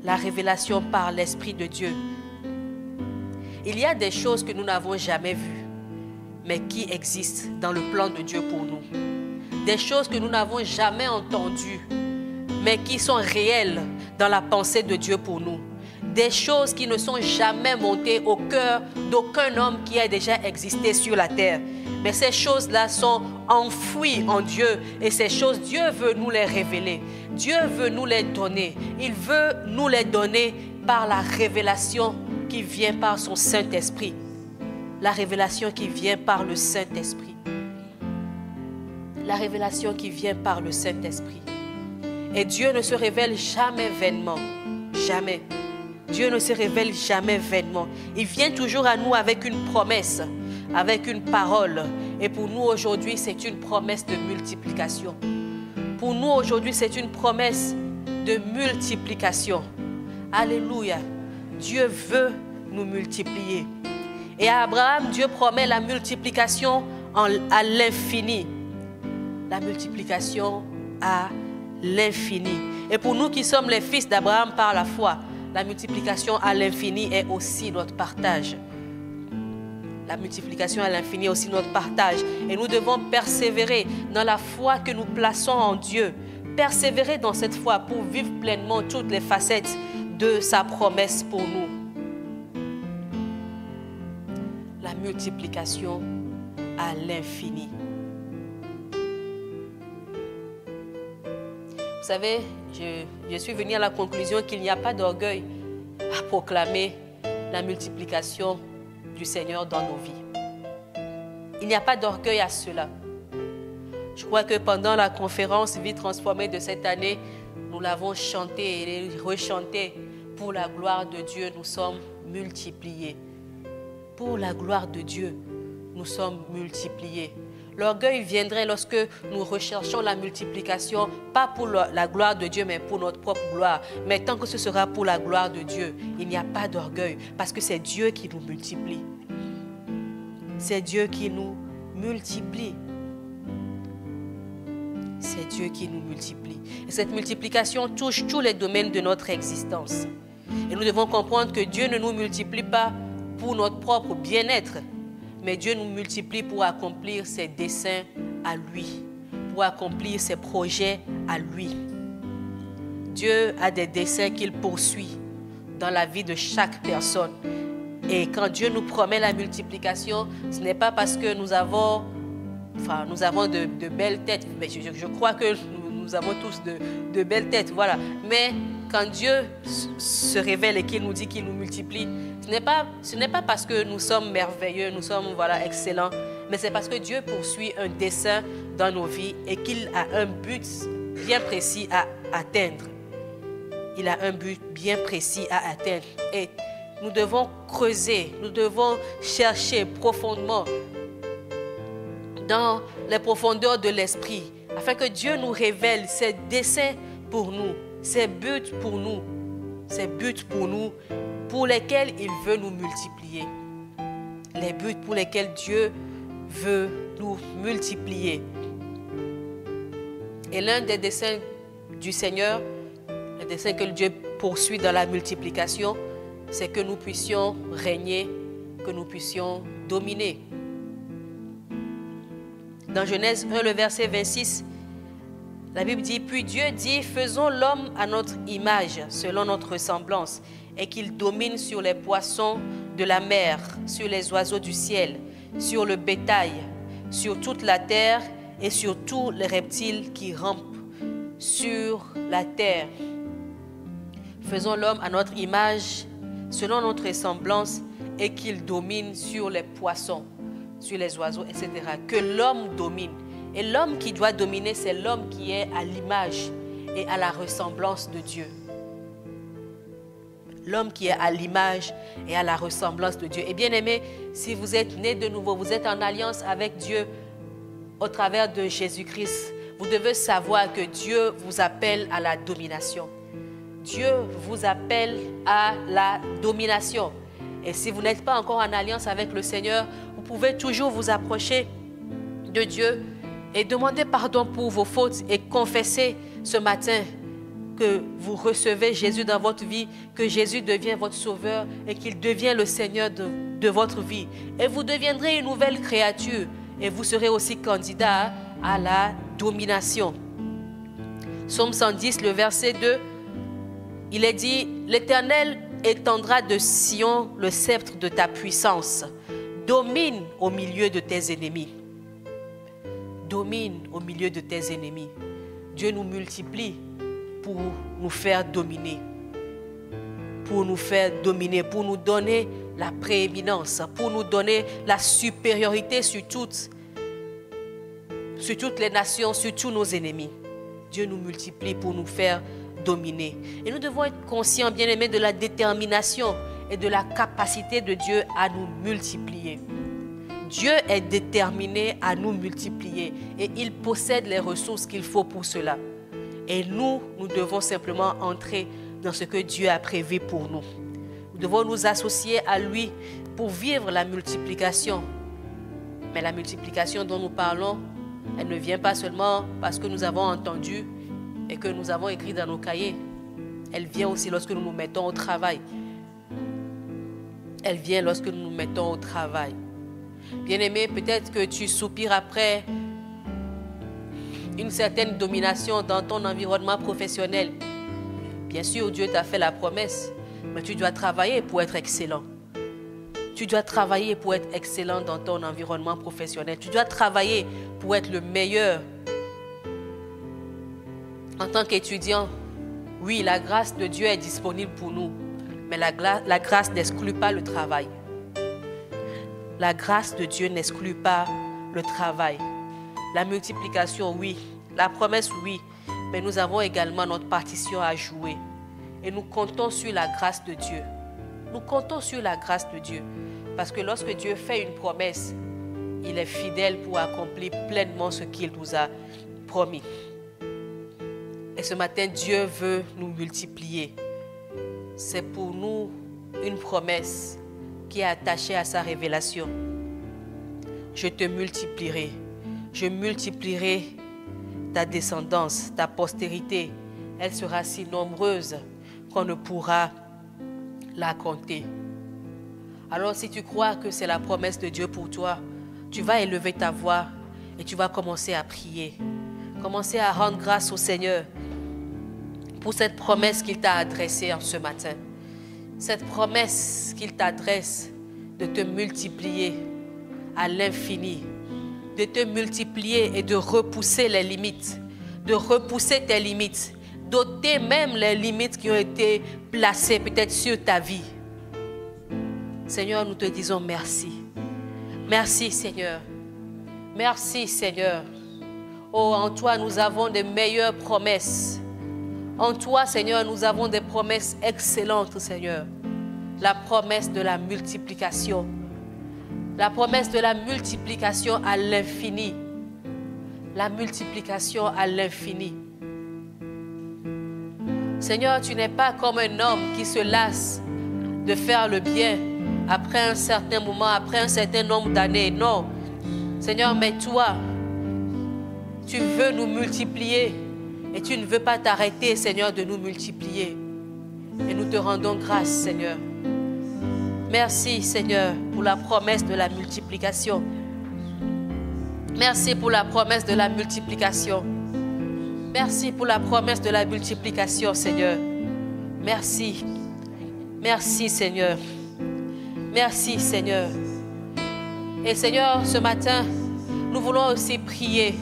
La révélation par l'Esprit de Dieu. Il y a des choses que nous n'avons jamais vues, mais qui existent dans le plan de Dieu pour nous. Des choses que nous n'avons jamais entendues, mais qui sont réelles dans la pensée de Dieu pour nous. Des choses qui ne sont jamais montées au cœur d'aucun homme qui a déjà existé sur la terre. Mais ces choses-là sont enfouies en Dieu et ces choses, Dieu veut nous les révéler. Dieu veut nous les donner. Il veut nous les donner par la révélation qui vient par son Saint-Esprit. La révélation qui vient par le Saint-Esprit. La révélation qui vient par le Saint-Esprit. Et Dieu ne se révèle jamais vainement. Jamais. Dieu ne se révèle jamais vainement. Il vient toujours à nous avec une promesse, avec une parole. Et pour nous aujourd'hui, c'est une promesse de multiplication. Pour nous aujourd'hui, c'est une promesse de multiplication. Alléluia. Dieu veut nous multiplier. Et à Abraham, Dieu promet la multiplication à l'infini. La multiplication à l'infini. Et pour nous qui sommes les fils d'Abraham par la foi, la multiplication à l'infini est aussi notre partage. La multiplication à l'infini est aussi notre partage. Et nous devons persévérer dans la foi que nous plaçons en Dieu. Persévérer dans cette foi pour vivre pleinement toutes les facettes de sa promesse pour nous. La multiplication à l'infini. Vous savez, je suis venue à la conclusion qu'il n'y a pas d'orgueil à proclamer la multiplication du Seigneur dans nos vies. Il n'y a pas d'orgueil à cela. Je crois que pendant la conférence Vie transformée de cette année, nous l'avons chanté et rechanté. Pour la gloire de Dieu, nous sommes multipliés. Pour la gloire de Dieu, nous sommes multipliés. L'orgueil viendrait lorsque nous recherchons la multiplication, pas pour la gloire de Dieu, mais pour notre propre gloire. Mais tant que ce sera pour la gloire de Dieu, il n'y a pas d'orgueil, parce que c'est Dieu qui nous multiplie. C'est Dieu qui nous multiplie. C'est Dieu qui nous multiplie. Et cette multiplication touche tous les domaines de notre existence. Et nous devons comprendre que Dieu ne nous multiplie pas pour notre propre bien-être, mais Dieu nous multiplie pour accomplir ses desseins à lui, pour accomplir ses projets à lui. Dieu a des desseins qu'il poursuit dans la vie de chaque personne. Et quand Dieu nous promet la multiplication, ce n'est pas parce que nous avons de belles têtes. Mais je crois que nous avons tous de belles têtes, voilà. Mais quand Dieu se révèle et qu'il nous dit qu'il nous multiplie, ce n'est pas parce que nous sommes merveilleux, nous sommes excellents, mais c'est parce que Dieu poursuit un dessein dans nos vies et qu'il a un but bien précis à atteindre. Il a un but bien précis à atteindre. Et nous devons creuser, nous devons chercher profondément dans les profondeurs de l'esprit, afin que Dieu nous révèle ses desseins pour nous, ses buts pour nous, pour lesquels il veut nous multiplier. Les buts pour lesquels Dieu veut nous multiplier. Et l'un des desseins du Seigneur, le dessein que Dieu poursuit dans la multiplication, c'est que nous puissions régner, que nous puissions dominer. Dans Genèse 1, le verset 26, la Bible dit, « Puis Dieu dit, faisons l'homme à notre image, selon notre ressemblance, et qu'il domine sur les poissons de la mer, sur les oiseaux du ciel, sur le bétail, sur toute la terre et sur tous les reptiles qui rampent sur la terre. Faisons l'homme à notre image, selon notre ressemblance, et qu'il domine sur les poissons, sur les oiseaux, etc. » Que l'homme domine. Et l'homme qui doit dominer, c'est l'homme qui est à l'image et à la ressemblance de Dieu. L'homme qui est à l'image et à la ressemblance de Dieu. Et bien aimé, si vous êtes né de nouveau, vous êtes en alliance avec Dieu au travers de Jésus-Christ, vous devez savoir que Dieu vous appelle à la domination. Dieu vous appelle à la domination. Et si vous n'êtes pas encore en alliance avec le Seigneur, vous pouvez toujours vous approcher de Dieu et demander pardon pour vos fautes et confesser ce matin que vous recevez Jésus dans votre vie, que Jésus devient votre sauveur et qu'il devient le Seigneur de votre vie. Et vous deviendrez une nouvelle créature et vous serez aussi candidat à la domination. Psaume 110, le verset 2, il est dit, « L'Éternel étendra de Sion le sceptre de ta puissance. Domine au milieu de tes ennemis. » Domine au milieu de tes ennemis. Dieu nous multiplie pour nous faire dominer. Pour nous faire dominer, pour nous donner la prééminence, pour nous donner la supériorité sur toutes les nations, sur tous nos ennemis. Dieu nous multiplie pour nous faire dominer. Et nous devons être conscients, bien-aimés, de la détermination et de la capacité de Dieu à nous multiplier. Dieu est déterminé à nous multiplier et il possède les ressources qu'il faut pour cela. Et nous devons simplement entrer dans ce que Dieu a prévu pour nous. Nous devons nous associer à lui pour vivre la multiplication. Mais la multiplication dont nous parlons, elle ne vient pas seulement parce que nous avons entendu et que nous avons écrit dans nos cahiers. Elle vient aussi lorsque nous nous mettons au travail. Elle vient lorsque nous nous mettons au travail. Bien-aimé, peut-être que tu soupires après une certaine domination dans ton environnement professionnel. Bien sûr, Dieu t'a fait la promesse, mais tu dois travailler pour être excellent. Tu dois travailler pour être excellent dans ton environnement professionnel. Tu dois travailler pour être le meilleur. En tant qu'étudiant, oui, la grâce de Dieu est disponible pour nous, mais la grâce n'exclut pas le travail. La grâce de Dieu n'exclut pas le travail. La multiplication, oui. La promesse, oui. Mais nous avons également notre partition à jouer. Et nous comptons sur la grâce de Dieu. Nous comptons sur la grâce de Dieu. Parce que lorsque Dieu fait une promesse, il est fidèle pour accomplir pleinement ce qu'il nous a promis. Et ce matin, Dieu veut nous multiplier. C'est pour nous une promesse qui est attachée à sa révélation. Je te multiplierai. Je multiplierai ta descendance, ta postérité. Elle sera si nombreuse qu'on ne pourra la compter. Alors si tu crois que c'est la promesse de Dieu pour toi, tu vas élever ta voix et tu vas commencer à prier. Commencer à rendre grâce au Seigneur pour cette promesse qu'il t'a adressée en ce matin. Cette promesse qu'il t'adresse de te multiplier à l'infini, de te multiplier et de repousser les limites, de repousser tes limites, d'ôter même les limites qui ont été placées peut-être sur ta vie. Seigneur, nous te disons merci. Merci Seigneur. Merci Seigneur. Oh, en toi nous avons de meilleures promesses. En toi Seigneur, nous avons des promesses excellentes Seigneur. la promesse de la multiplication. La promesse de la multiplication à l'infini. La multiplication à l'infini. Seigneur, tu n'es pas comme un homme qui se lasse de faire le bien après un certain moment, après un certain nombre d'années. Non. Seigneur, mais toi, tu veux nous multiplier et tu ne veux pas t'arrêter, Seigneur, de nous multiplier. Et nous te rendons grâce, Seigneur. Merci, Seigneur, pour la promesse de la multiplication. Merci pour la promesse de la multiplication. Merci pour la promesse de la multiplication, Seigneur. Merci. Merci, Seigneur. Merci, Seigneur. Et Seigneur, ce matin, nous voulons aussi prier.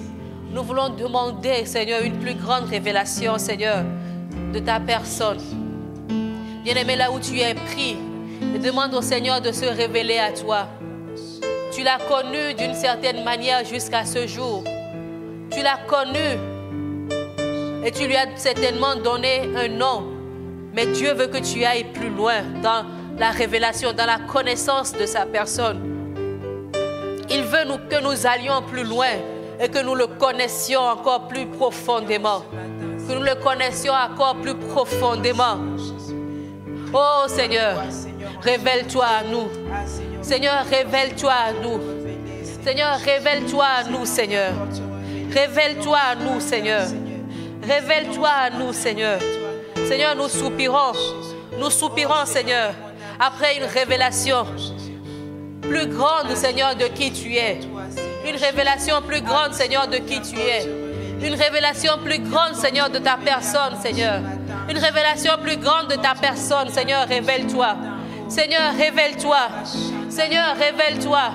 Nous voulons demander, Seigneur, une plus grande révélation, Seigneur, de ta personne. Bien-aimé, là où tu es pris, demande au Seigneur de se révéler à toi. Tu l'as connu d'une certaine manière jusqu'à ce jour. Tu l'as connu et tu lui as certainement donné un nom. Mais Dieu veut que tu ailles plus loin dans la révélation, dans la connaissance de sa personne. Il veut que nous allions plus loin et que nous le connaissions encore plus profondément. Que nous le connaissions encore plus profondément. Oh Seigneur, révèle-toi à nous. Seigneur, révèle-toi à nous. Seigneur, révèle-toi à nous, Seigneur. Révèle-toi à nous, Seigneur. Révèle-toi à nous, Seigneur. Seigneur, nous soupirons, Seigneur, après une révélation plus grande, Seigneur, de qui tu es. Une révélation plus grande, Seigneur, de qui tu es. Une révélation plus grande, Seigneur, de ta personne, Seigneur. Une révélation plus grande de ta personne, Seigneur, révèle-toi. Seigneur, révèle-toi. Seigneur, révèle-toi.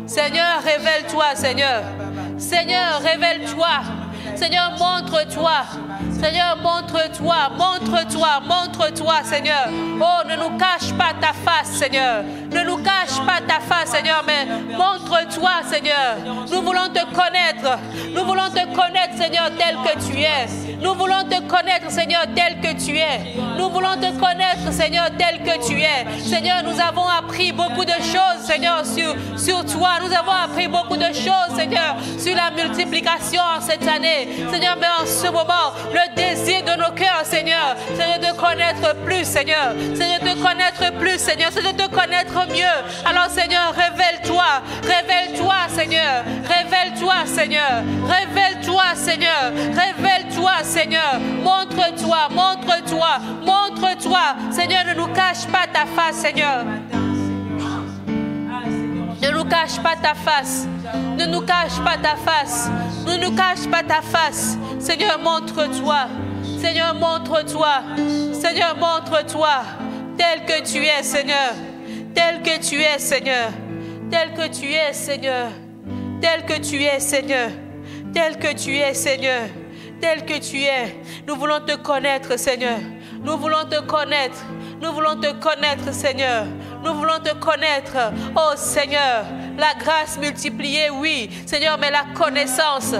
Seigneur, révèle-toi, Seigneur. Seigneur, révèle-toi. Seigneur, montre-toi. Seigneur, montre-toi, montre-toi, montre-toi, Seigneur. Oh, ne nous cache pas ta face, Seigneur. Ne nous cache pas ta face, Seigneur, mais montre-toi, Seigneur. Nous voulons te connaître. Nous voulons te connaître, Seigneur, tel que tu es. Nous voulons te connaître, Seigneur, tel que tu es. Nous voulons te connaître, Seigneur, tel que tu es. Seigneur, nous avons appris beaucoup de choses, Seigneur, sur toi. Nous avons appris beaucoup de choses, Seigneur, sur la multiplication en cette année. Seigneur, mais en ce moment, le désir de nos cœurs, Seigneur, c'est de te connaître plus, Seigneur. C'est de te connaître plus, Seigneur. C'est de te connaître mieux. Alors, Seigneur, révèle-toi. Révèle-toi, Seigneur. Révèle-toi, Seigneur. Révèle-toi, Seigneur. Révèle-toi, Seigneur. Montre-toi, montre-toi, montre-toi. Seigneur, ne nous cache pas ta face, Seigneur. Ne nous cache pas ta face. Ne nous cache pas ta face. Ne nous cache pas ta face. Seigneur, montre-toi. Seigneur, montre-toi. Seigneur, montre-toi. Tel que tu es, Seigneur. Tel que tu es, Seigneur. Tel que tu es, Seigneur. Tel que tu es, Seigneur. Tel que tu es, Seigneur. Tel que tu es. Nous voulons te connaître, Seigneur. Nous voulons te connaître. Nous voulons te connaître, Seigneur. Nous voulons te connaître. Oh Seigneur, la grâce multipliée, oui. Seigneur, mais la connaissance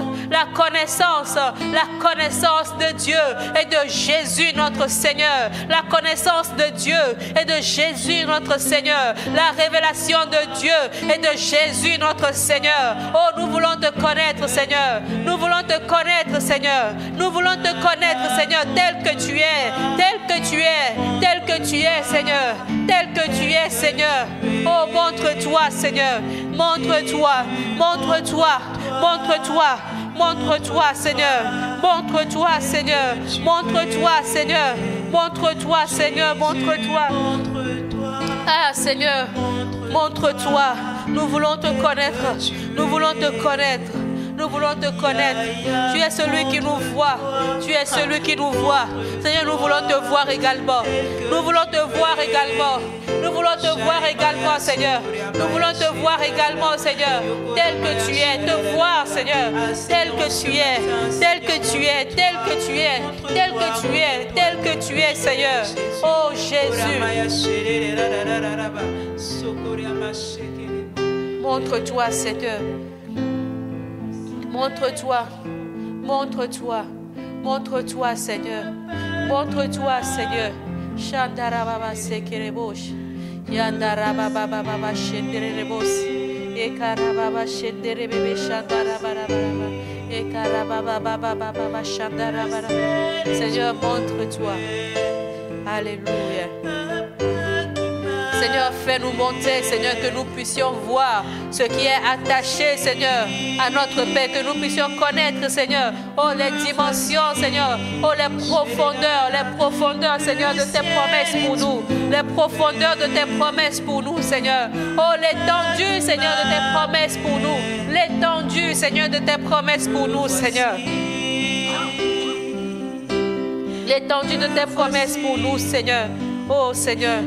de Dieu et de Jésus notre Seigneur. La connaissance de Dieu et de Jésus notre Seigneur. La révélation de Dieu et de Jésus notre Seigneur. Oh, nous voulons te connaître, Seigneur. Nous voulons te connaître, Seigneur. Nous voulons te connaître, Seigneur, tel que tu es. Tel que tu es. Tel que tu es, Seigneur. Tel que tu es, Seigneur. Oh, montre-toi, Seigneur. Montre-toi. Montre-toi. Montre-toi. Montre-toi, Seigneur. Montre-toi, Seigneur. Montre-toi, Seigneur. Montre-toi, Seigneur. Montre-toi. Ah, Seigneur. Montre-toi. Nous voulons te connaître. Nous voulons te connaître. Nous voulons te connaître. Tu es celui qui nous voit. Tu es celui qui nous voit. Seigneur, nous voulons te voir également. Nous voulons te voir également. Nous voulons te voir également, Seigneur. Nous voulons te voir également, Seigneur. Tel que tu es. Te voir, Seigneur. Tel que tu es. Tel que tu es. Tel que tu es. Tel que tu es. Tel que tu es, Seigneur. Oh Jésus. Montre-toi, Seigneur. Montre-toi, montre-toi, montre-toi, Seigneur. Montre-toi, Seigneur. Yandara baba baba shendere rebosi. Ekara baba shendere bebe shandara bara bara. Ekara baba baba baba shandara bara. Seigneur, montre-toi. Alléluia. Seigneur, fais-nous monter, Seigneur, que nous puissions voir ce qui est attaché, Seigneur, à notre paix, que nous puissions connaître, Seigneur, oh, les dimensions, Seigneur, oh, les profondeurs, Seigneur, de tes promesses pour nous, les profondeurs de tes promesses pour nous, Seigneur, oh, l'étendue, Seigneur, de tes promesses pour nous, l'étendue, Seigneur, de tes promesses pour nous, Seigneur. L'étendue de tes promesses pour nous, Seigneur. Oh Seigneur,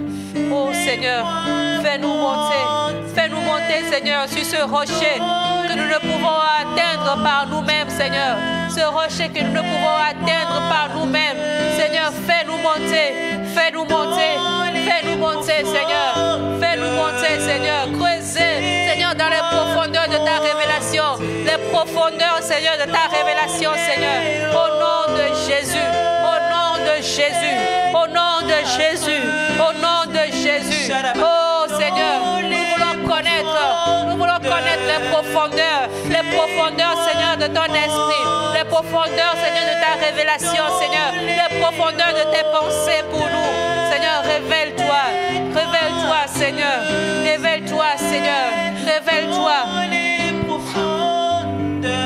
fais-nous monter, Seigneur, sur ce rocher que nous ne pouvons atteindre par nous-mêmes, Seigneur. Ce rocher que nous ne pouvons atteindre par nous-mêmes, Seigneur, fais-nous monter, Seigneur. Fais-nous monter, Seigneur. Creuser, Seigneur, dans les profondeurs de ta révélation. Les profondeurs, Seigneur, de ta révélation, Seigneur. Au nom de Jésus. Au nom de Jésus, au nom de Jésus. Oh Seigneur, nous voulons connaître les profondeurs, Seigneur, de ton esprit, les profondeurs, Seigneur, de ta révélation, Seigneur, les profondeurs de tes pensées pour nous. Seigneur, révèle-toi, Seigneur,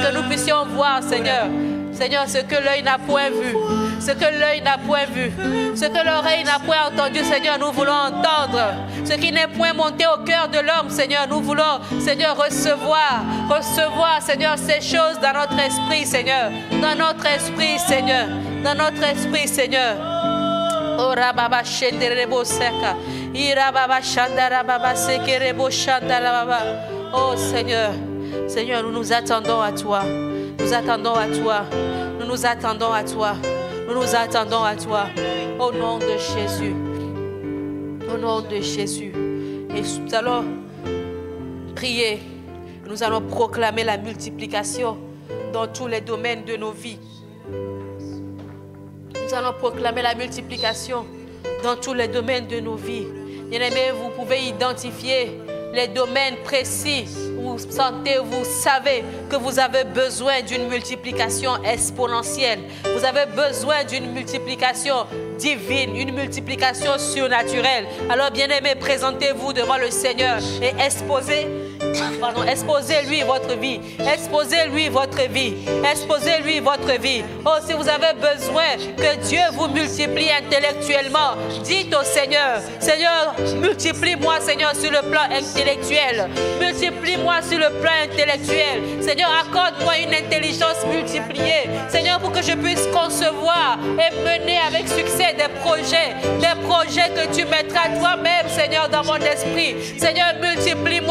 que nous puissions voir, Seigneur. Seigneur, ce que l'œil n'a point vu, ce que l'œil n'a point vu, ce que l'oreille n'a point entendu, Seigneur, nous voulons entendre. Ce qui n'est point monté au cœur de l'homme, Seigneur, nous voulons, Seigneur, recevoir, Seigneur, ces choses dans notre esprit, Seigneur. Dans notre esprit, Seigneur. Oh, Rababa Shenderebo Seka. Irababa Shandara Baba Sekerebo Shandara Baba. Oh, Seigneur, nous nous attendons à toi. Nous attendons à toi. Au nom de Jésus. Et nous allons prier. Nous allons proclamer la multiplication dans tous les domaines de nos vies. Bien-aimés, vous pouvez identifier les domaines précis où vous savez que vous avez besoin d'une multiplication exponentielle. Vous avez besoin d'une multiplication divine, une multiplication surnaturelle. Alors, bien-aimés, présentez-vous devant le Seigneur et exposez-lui votre vie. Exposez-lui votre vie. Oh, si vous avez besoin que Dieu vous multiplie intellectuellement, dites au Seigneur, Seigneur, multiplie-moi, Seigneur, sur le plan intellectuel. Seigneur, accorde-moi une intelligence multipliée. Seigneur, pour que je puisse concevoir et mener avec succès des projets que tu mettras toi-même, Seigneur, dans mon esprit. Seigneur, multiplie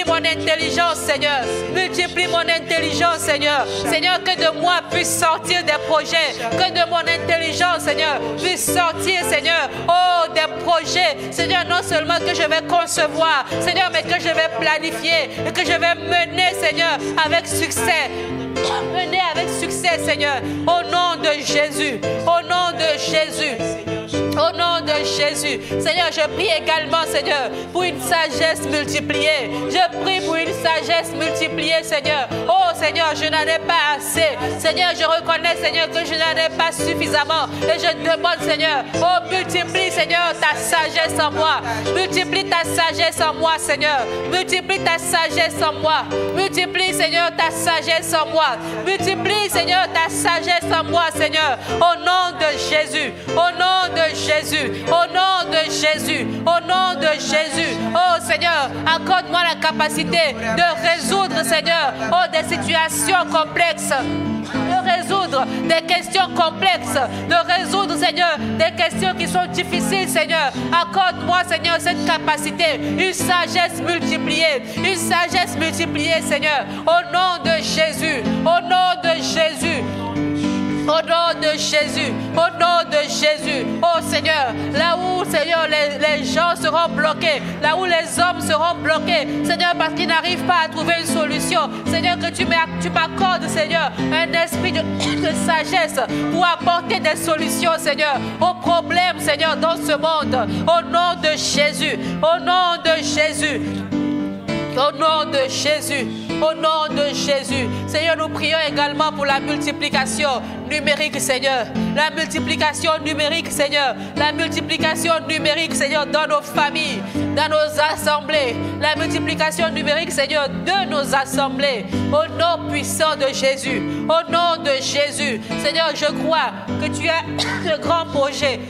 mon intelligence, Seigneur. Seigneur, que de moi puisse sortir des projets. Que de mon intelligence, Seigneur, puisse sortir, Seigneur, oh, des projets. Seigneur, non seulement que je vais concevoir, Seigneur, mais que je vais planifier et que je vais mener, Seigneur, avec succès. Seigneur, au nom de Jésus. Seigneur, je prie également, Seigneur, pour une sagesse multipliée. Seigneur. Oh, Seigneur, je n'en ai pas assez. Seigneur, je reconnais, Seigneur, que je n'en ai pas suffisamment. Et je demande, Seigneur, oh, multiplie, Seigneur, ta sagesse en moi. Multiplie ta sagesse en moi, Seigneur. Multiplie, Seigneur, ta sagesse en moi. Multiplie, Seigneur, ta sagesse en moi, Seigneur. Au nom de Jésus. Oh, Seigneur, accorde-moi la capacité de résoudre, Seigneur, oh, des situations complexes. De résoudre des questions complexes, de résoudre, Seigneur, des questions qui sont difficiles, Seigneur. Accorde-moi, Seigneur, cette capacité, une sagesse multipliée, Seigneur, au nom de Jésus, Jésus, au nom de Jésus. Oh Seigneur, là où, Seigneur, les gens seront bloqués, là où les hommes seront bloqués, Seigneur, parce qu'ils n'arrivent pas à trouver une solution, Seigneur, que tu m'accordes, Seigneur, un esprit de sagesse pour apporter des solutions, Seigneur, aux problèmes, Seigneur, dans ce monde. Au nom de Jésus, au nom de Jésus. Au nom de Jésus, au nom de Jésus. Seigneur, nous prions également pour la multiplication numérique, Seigneur. La multiplication numérique, Seigneur. La multiplication numérique, Seigneur, dans nos familles, dans nos assemblées. La multiplication numérique, Seigneur, de nos assemblées. Au nom puissant de Jésus. Au nom de Jésus. Seigneur, je crois que tu as de grands projets.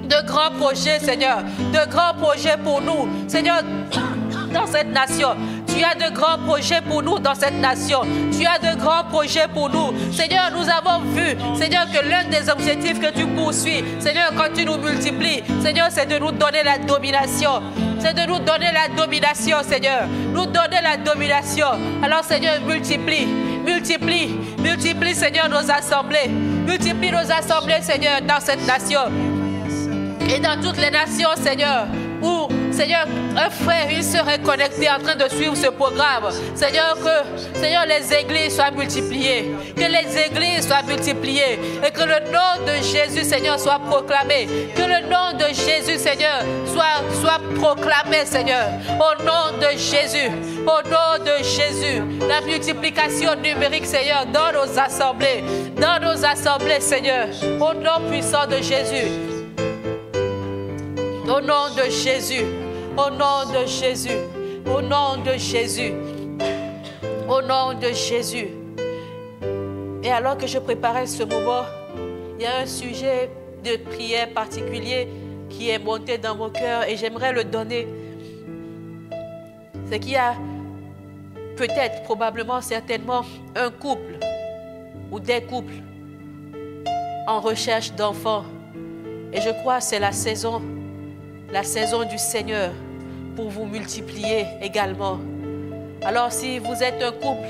De grands projets, Seigneur. De grands projets pour nous. Seigneur, dans cette nation. Tu as de grands projets pour nous dans cette nation. Tu as de grands projets pour nous. Seigneur, nous avons vu, Seigneur, que l'un des objectifs que tu poursuis, Seigneur, quand tu nous multiplies, Seigneur, c'est de nous donner la domination. C'est de nous donner la domination, Seigneur. Nous donner la domination. Alors, Seigneur, multiplie, multiplie, multiplie, Seigneur, nos assemblées. Multiplie nos assemblées, Seigneur, dans cette nation. Et dans toutes les nations, Seigneur, où, Seigneur, un frère, une sœur est connecté en train de suivre ce programme. Seigneur, que, Seigneur, les églises soient multipliées. Que les églises soient multipliées. Et que le nom de Jésus, Seigneur, soit proclamé. Que le nom de Jésus, Seigneur, soit proclamé, Seigneur. Au nom de Jésus. Au nom de Jésus. La multiplication numérique, Seigneur, dans nos assemblées. Dans nos assemblées, Seigneur. Au nom puissant de Jésus. Au nom de Jésus, au nom de Jésus, au nom de Jésus, au nom de Jésus. Et alors que je préparais ce moment, il y a un sujet de prière particulier qui est monté dans mon cœur et j'aimerais le donner. C'est qu'il y a peut-être, probablement, certainement, un couple ou des couples en recherche d'enfants. Et je crois que c'est la saison du Seigneur pour vous multiplier également. Alors si vous êtes un couple,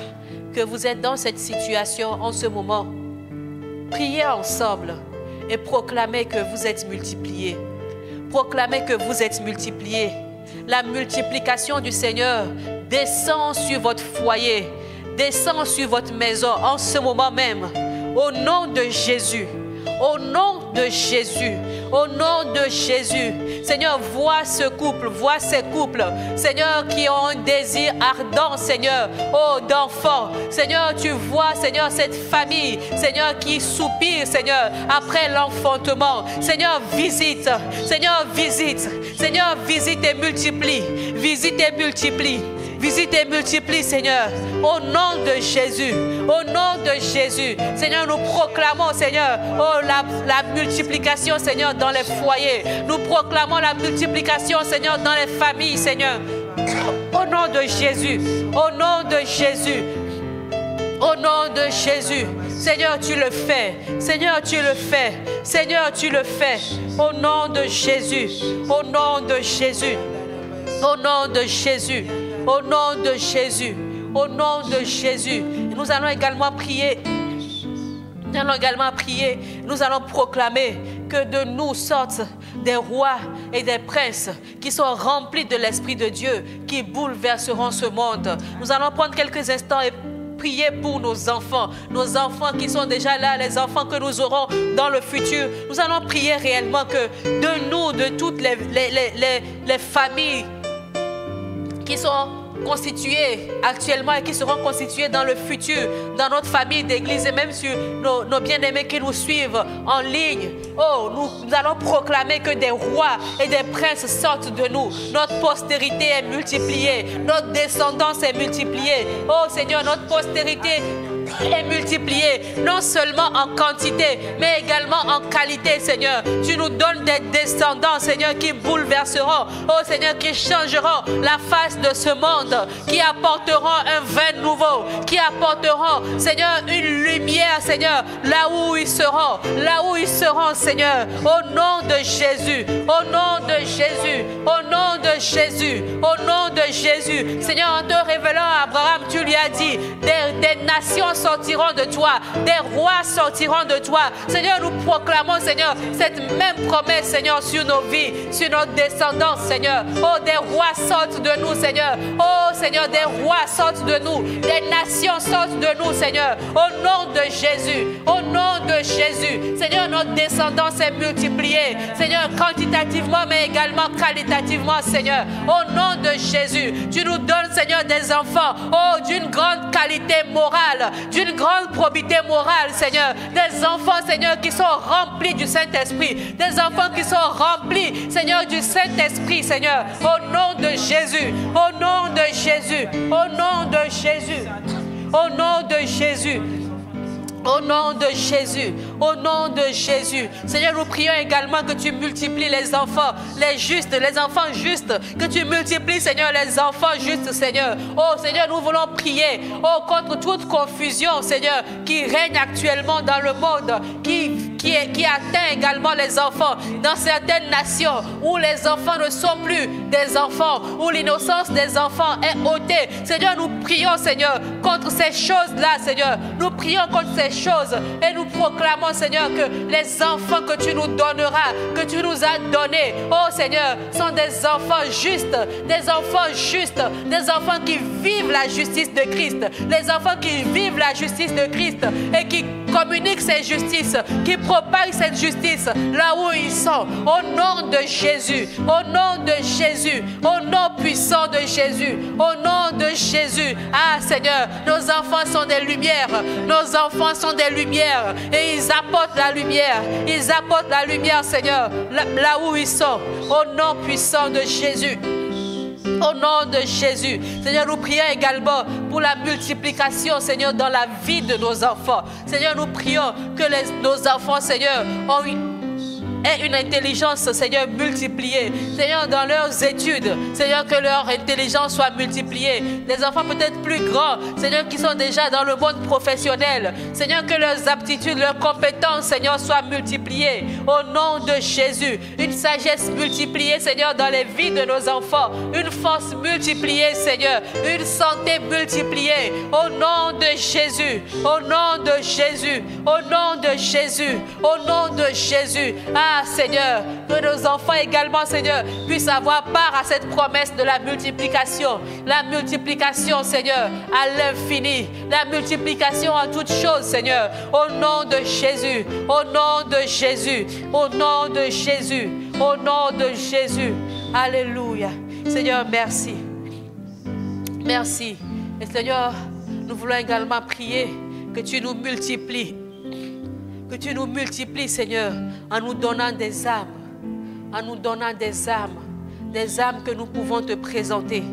que vous êtes dans cette situation en ce moment, priez ensemble et proclamez que vous êtes multipliés. Proclamez que vous êtes multipliés. La multiplication du Seigneur descend sur votre foyer, descend sur votre maison en ce moment même. Au nom de Jésus. Au nom de Jésus, au nom de Jésus, Seigneur, vois ce couple, vois ces couples, Seigneur, qui ont un désir ardent, Seigneur, oh, d'enfants. Seigneur, tu vois, Seigneur, cette famille, Seigneur, qui soupire, Seigneur, après l'enfantement. Seigneur, visite, Seigneur, visite, Seigneur, visite et multiplie, visite et multiplie. Visite et multiplie, Seigneur, au nom de Jésus, au nom de Jésus. Seigneur, nous proclamons, Seigneur, oh, la multiplication, Seigneur, dans les foyers. Nous proclamons la multiplication, Seigneur, dans les familles, Seigneur. Au nom de Jésus, au nom de Jésus, au nom de Jésus. Seigneur, tu le fais. Seigneur, tu le fais. Seigneur, tu le fais. Au nom de Jésus, au nom de Jésus, au nom de Jésus. Au nom de Jésus, au nom de Jésus, nous allons également prier. Nous allons également prier. Nous allons proclamer que de nous sortent des rois et des princes qui sont remplis de l'Esprit de Dieu, qui bouleverseront ce monde. Nous allons prendre quelques instants et prier pour nos enfants qui sont déjà là, les enfants que nous aurons dans le futur. Nous allons prier réellement que de nous, de toutes les familles qui sont constituées actuellement et qui seront constituées dans le futur, dans notre famille d'église et même sur nos bien-aimés qui nous suivent en ligne. Oh, nous allons proclamer que des rois et des princes sortent de nous. Notre postérité est multipliée, notre descendance est multipliée. Oh Seigneur, notre postérité est multipliée, non seulement en quantité, mais également en qualité, Seigneur. Tu nous donnes des descendants, Seigneur, qui bouleverseront, oh Seigneur, qui changeront la face de ce monde, qui apporteront un vin nouveau, qui apporteront, Seigneur, une lumière, Seigneur, là où ils seront, Seigneur, au nom de Jésus, au nom de Jésus, au nom de Jésus, au nom de Jésus. Seigneur, en te révélant à Abraham, tu lui as dit, des nations sortiront de toi, des rois sortiront de toi. Seigneur, nous proclamons, Seigneur, cette même promesse, Seigneur, sur nos vies, sur notre descendance, Seigneur. Oh, des rois sortent de nous, Seigneur. Oh, Seigneur, des rois sortent de nous, des nations sortent de nous, Seigneur. Au nom de Jésus, au nom de Jésus. Seigneur, notre descendance est multipliée, Seigneur, quantitativement, mais également qualitativement, Seigneur. Au nom de Jésus, tu nous donnes, Seigneur, des enfants, oh, d'une grande qualité morale, d'une grande probité morale, Seigneur. Des enfants, Seigneur, qui sont remplis du Saint-Esprit. Des enfants qui sont remplis, Seigneur, du Saint-Esprit, Seigneur. Au nom de Jésus, au nom de Jésus, au nom de Jésus, au nom de Jésus. Au nom de Jésus, au nom de Jésus. Seigneur, nous prions également que tu multiplies les enfants, les justes, les enfants justes, que tu multiplies, Seigneur, les enfants justes, Seigneur. Oh, Seigneur, nous voulons prier, oh, contre toute confusion, Seigneur, qui règne actuellement dans le monde, qui atteint également les enfants dans certaines nations où les enfants ne sont plus des enfants, où l'innocence des enfants est ôtée. Seigneur, nous prions, Seigneur, contre ces choses-là, Seigneur. Nous prions contre ces choses et nous proclamons, Seigneur, que les enfants que tu nous donneras, que tu nous as donnés, oh Seigneur, sont des enfants justes, des enfants qui vivent la justice de Christ, les enfants qui vivent la justice de Christ et qui communiquent cette justice, qui propagent cette justice là où ils sont. Au nom de Jésus, au nom de Jésus, au nom puissant de Jésus, au nom de Jésus. Ah Seigneur, nos enfants sont des lumières, nos enfants sont des lumières et ils apportent la lumière, ils apportent la lumière, Seigneur, là où ils sont. Au nom puissant de Jésus. Au nom de Jésus. Seigneur, nous prions également pour la multiplication, Seigneur, dans la vie de nos enfants. Seigneur, nous prions que nos enfants, Seigneur, aient une intelligence, Seigneur, multipliée. Seigneur, dans leurs études, Seigneur, que leur intelligence soit multipliée. Les enfants peut-être plus grands, Seigneur, qui sont déjà dans le monde professionnel. Seigneur, que leurs aptitudes, leurs compétences, Seigneur, soient multipliées. Au nom de Jésus, une sagesse multipliée, Seigneur, dans les vies de nos enfants. Une force multipliée, Seigneur. Une santé multipliée. Au nom de Jésus. Au nom de Jésus. Au nom de Jésus. Au nom de Jésus. Ah, Seigneur, que nos enfants également, Seigneur, puissent avoir part à cette promesse de la multiplication. La multiplication, Seigneur, à l'infini. La multiplication en toutes choses, Seigneur. Au nom de Jésus. Au nom de Jésus. Au nom de Jésus. Au nom de Jésus. Alléluia. Seigneur, merci. Merci. Et Seigneur, nous voulons également prier que tu nous multiplies. Que tu nous multiplies, Seigneur, en nous donnant des âmes. En nous donnant des âmes que nous pouvons te présenter.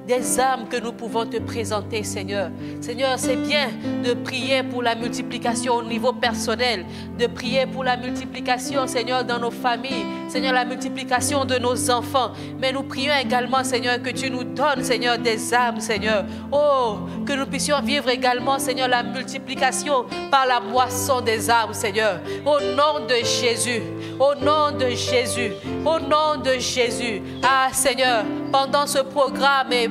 Des âmes que nous pouvons te présenter, Seigneur. Seigneur, c'est bien de prier pour la multiplication au niveau personnel, de prier pour la multiplication, Seigneur, dans nos familles, Seigneur, la multiplication de nos enfants. Mais nous prions également, Seigneur, que tu nous donnes, Seigneur, des âmes, Seigneur. Oh, que nous puissions vivre également, Seigneur, la multiplication par la moisson des âmes, Seigneur. Au nom de Jésus, au nom de Jésus, au nom de Jésus. Ah, Seigneur, pendant ce programme et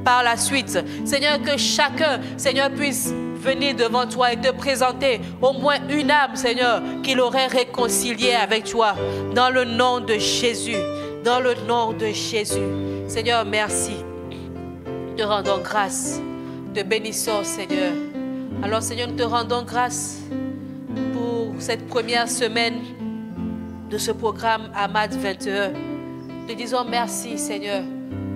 par la suite, Seigneur, que chacun, Seigneur, puisse venir devant toi et te présenter au moins une âme, Seigneur, qu'il aurait réconcilié avec toi. Dans le nom de Jésus. Dans le nom de Jésus. Seigneur, merci. Te rendons grâce. Te bénissons, Seigneur. Alors, Seigneur, nous te rendons grâce pour cette première semaine de ce programme AMAD 21. Te disons merci, Seigneur,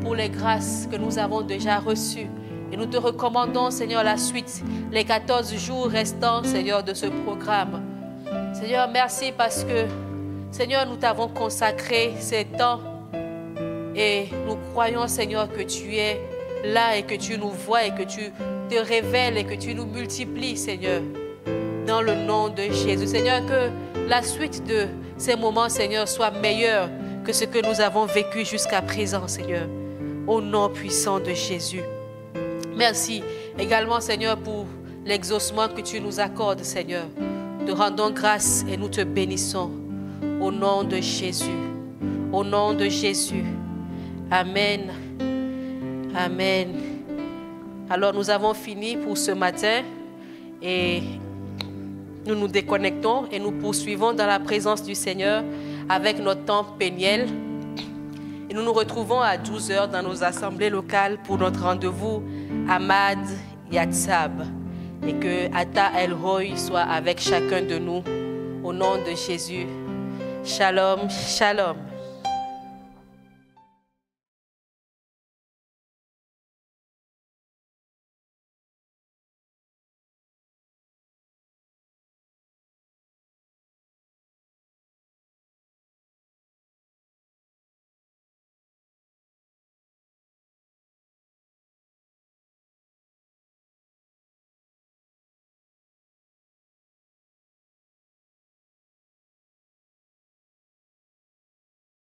pour les grâces que nous avons déjà reçues. Et nous te recommandons, Seigneur, la suite, les 14 jours restants, Seigneur, de ce programme. Seigneur, merci parce que, Seigneur, nous t'avons consacré ces temps et nous croyons, Seigneur, que tu es là et que tu nous vois et que tu te révèles et que tu nous multiplies, Seigneur, dans le nom de Jésus. Seigneur, que la suite de ces moments, Seigneur, soit meilleure que ce que nous avons vécu jusqu'à présent, Seigneur. Au nom puissant de Jésus. Merci également, Seigneur, pour l'exaucement que tu nous accordes, Seigneur. Te rendons grâce et nous te bénissons. Au nom de Jésus. Au nom de Jésus. Amen. Amen. Alors nous avons fini pour ce matin et nous nous déconnectons et nous poursuivons dans la présence du Seigneur avec notre temps péniel. Et nous nous retrouvons à 12h dans nos assemblées locales pour notre rendez-vous Ahmad Yatsab. Et que Ata El Roy soit avec chacun de nous. Au nom de Jésus. Shalom, shalom.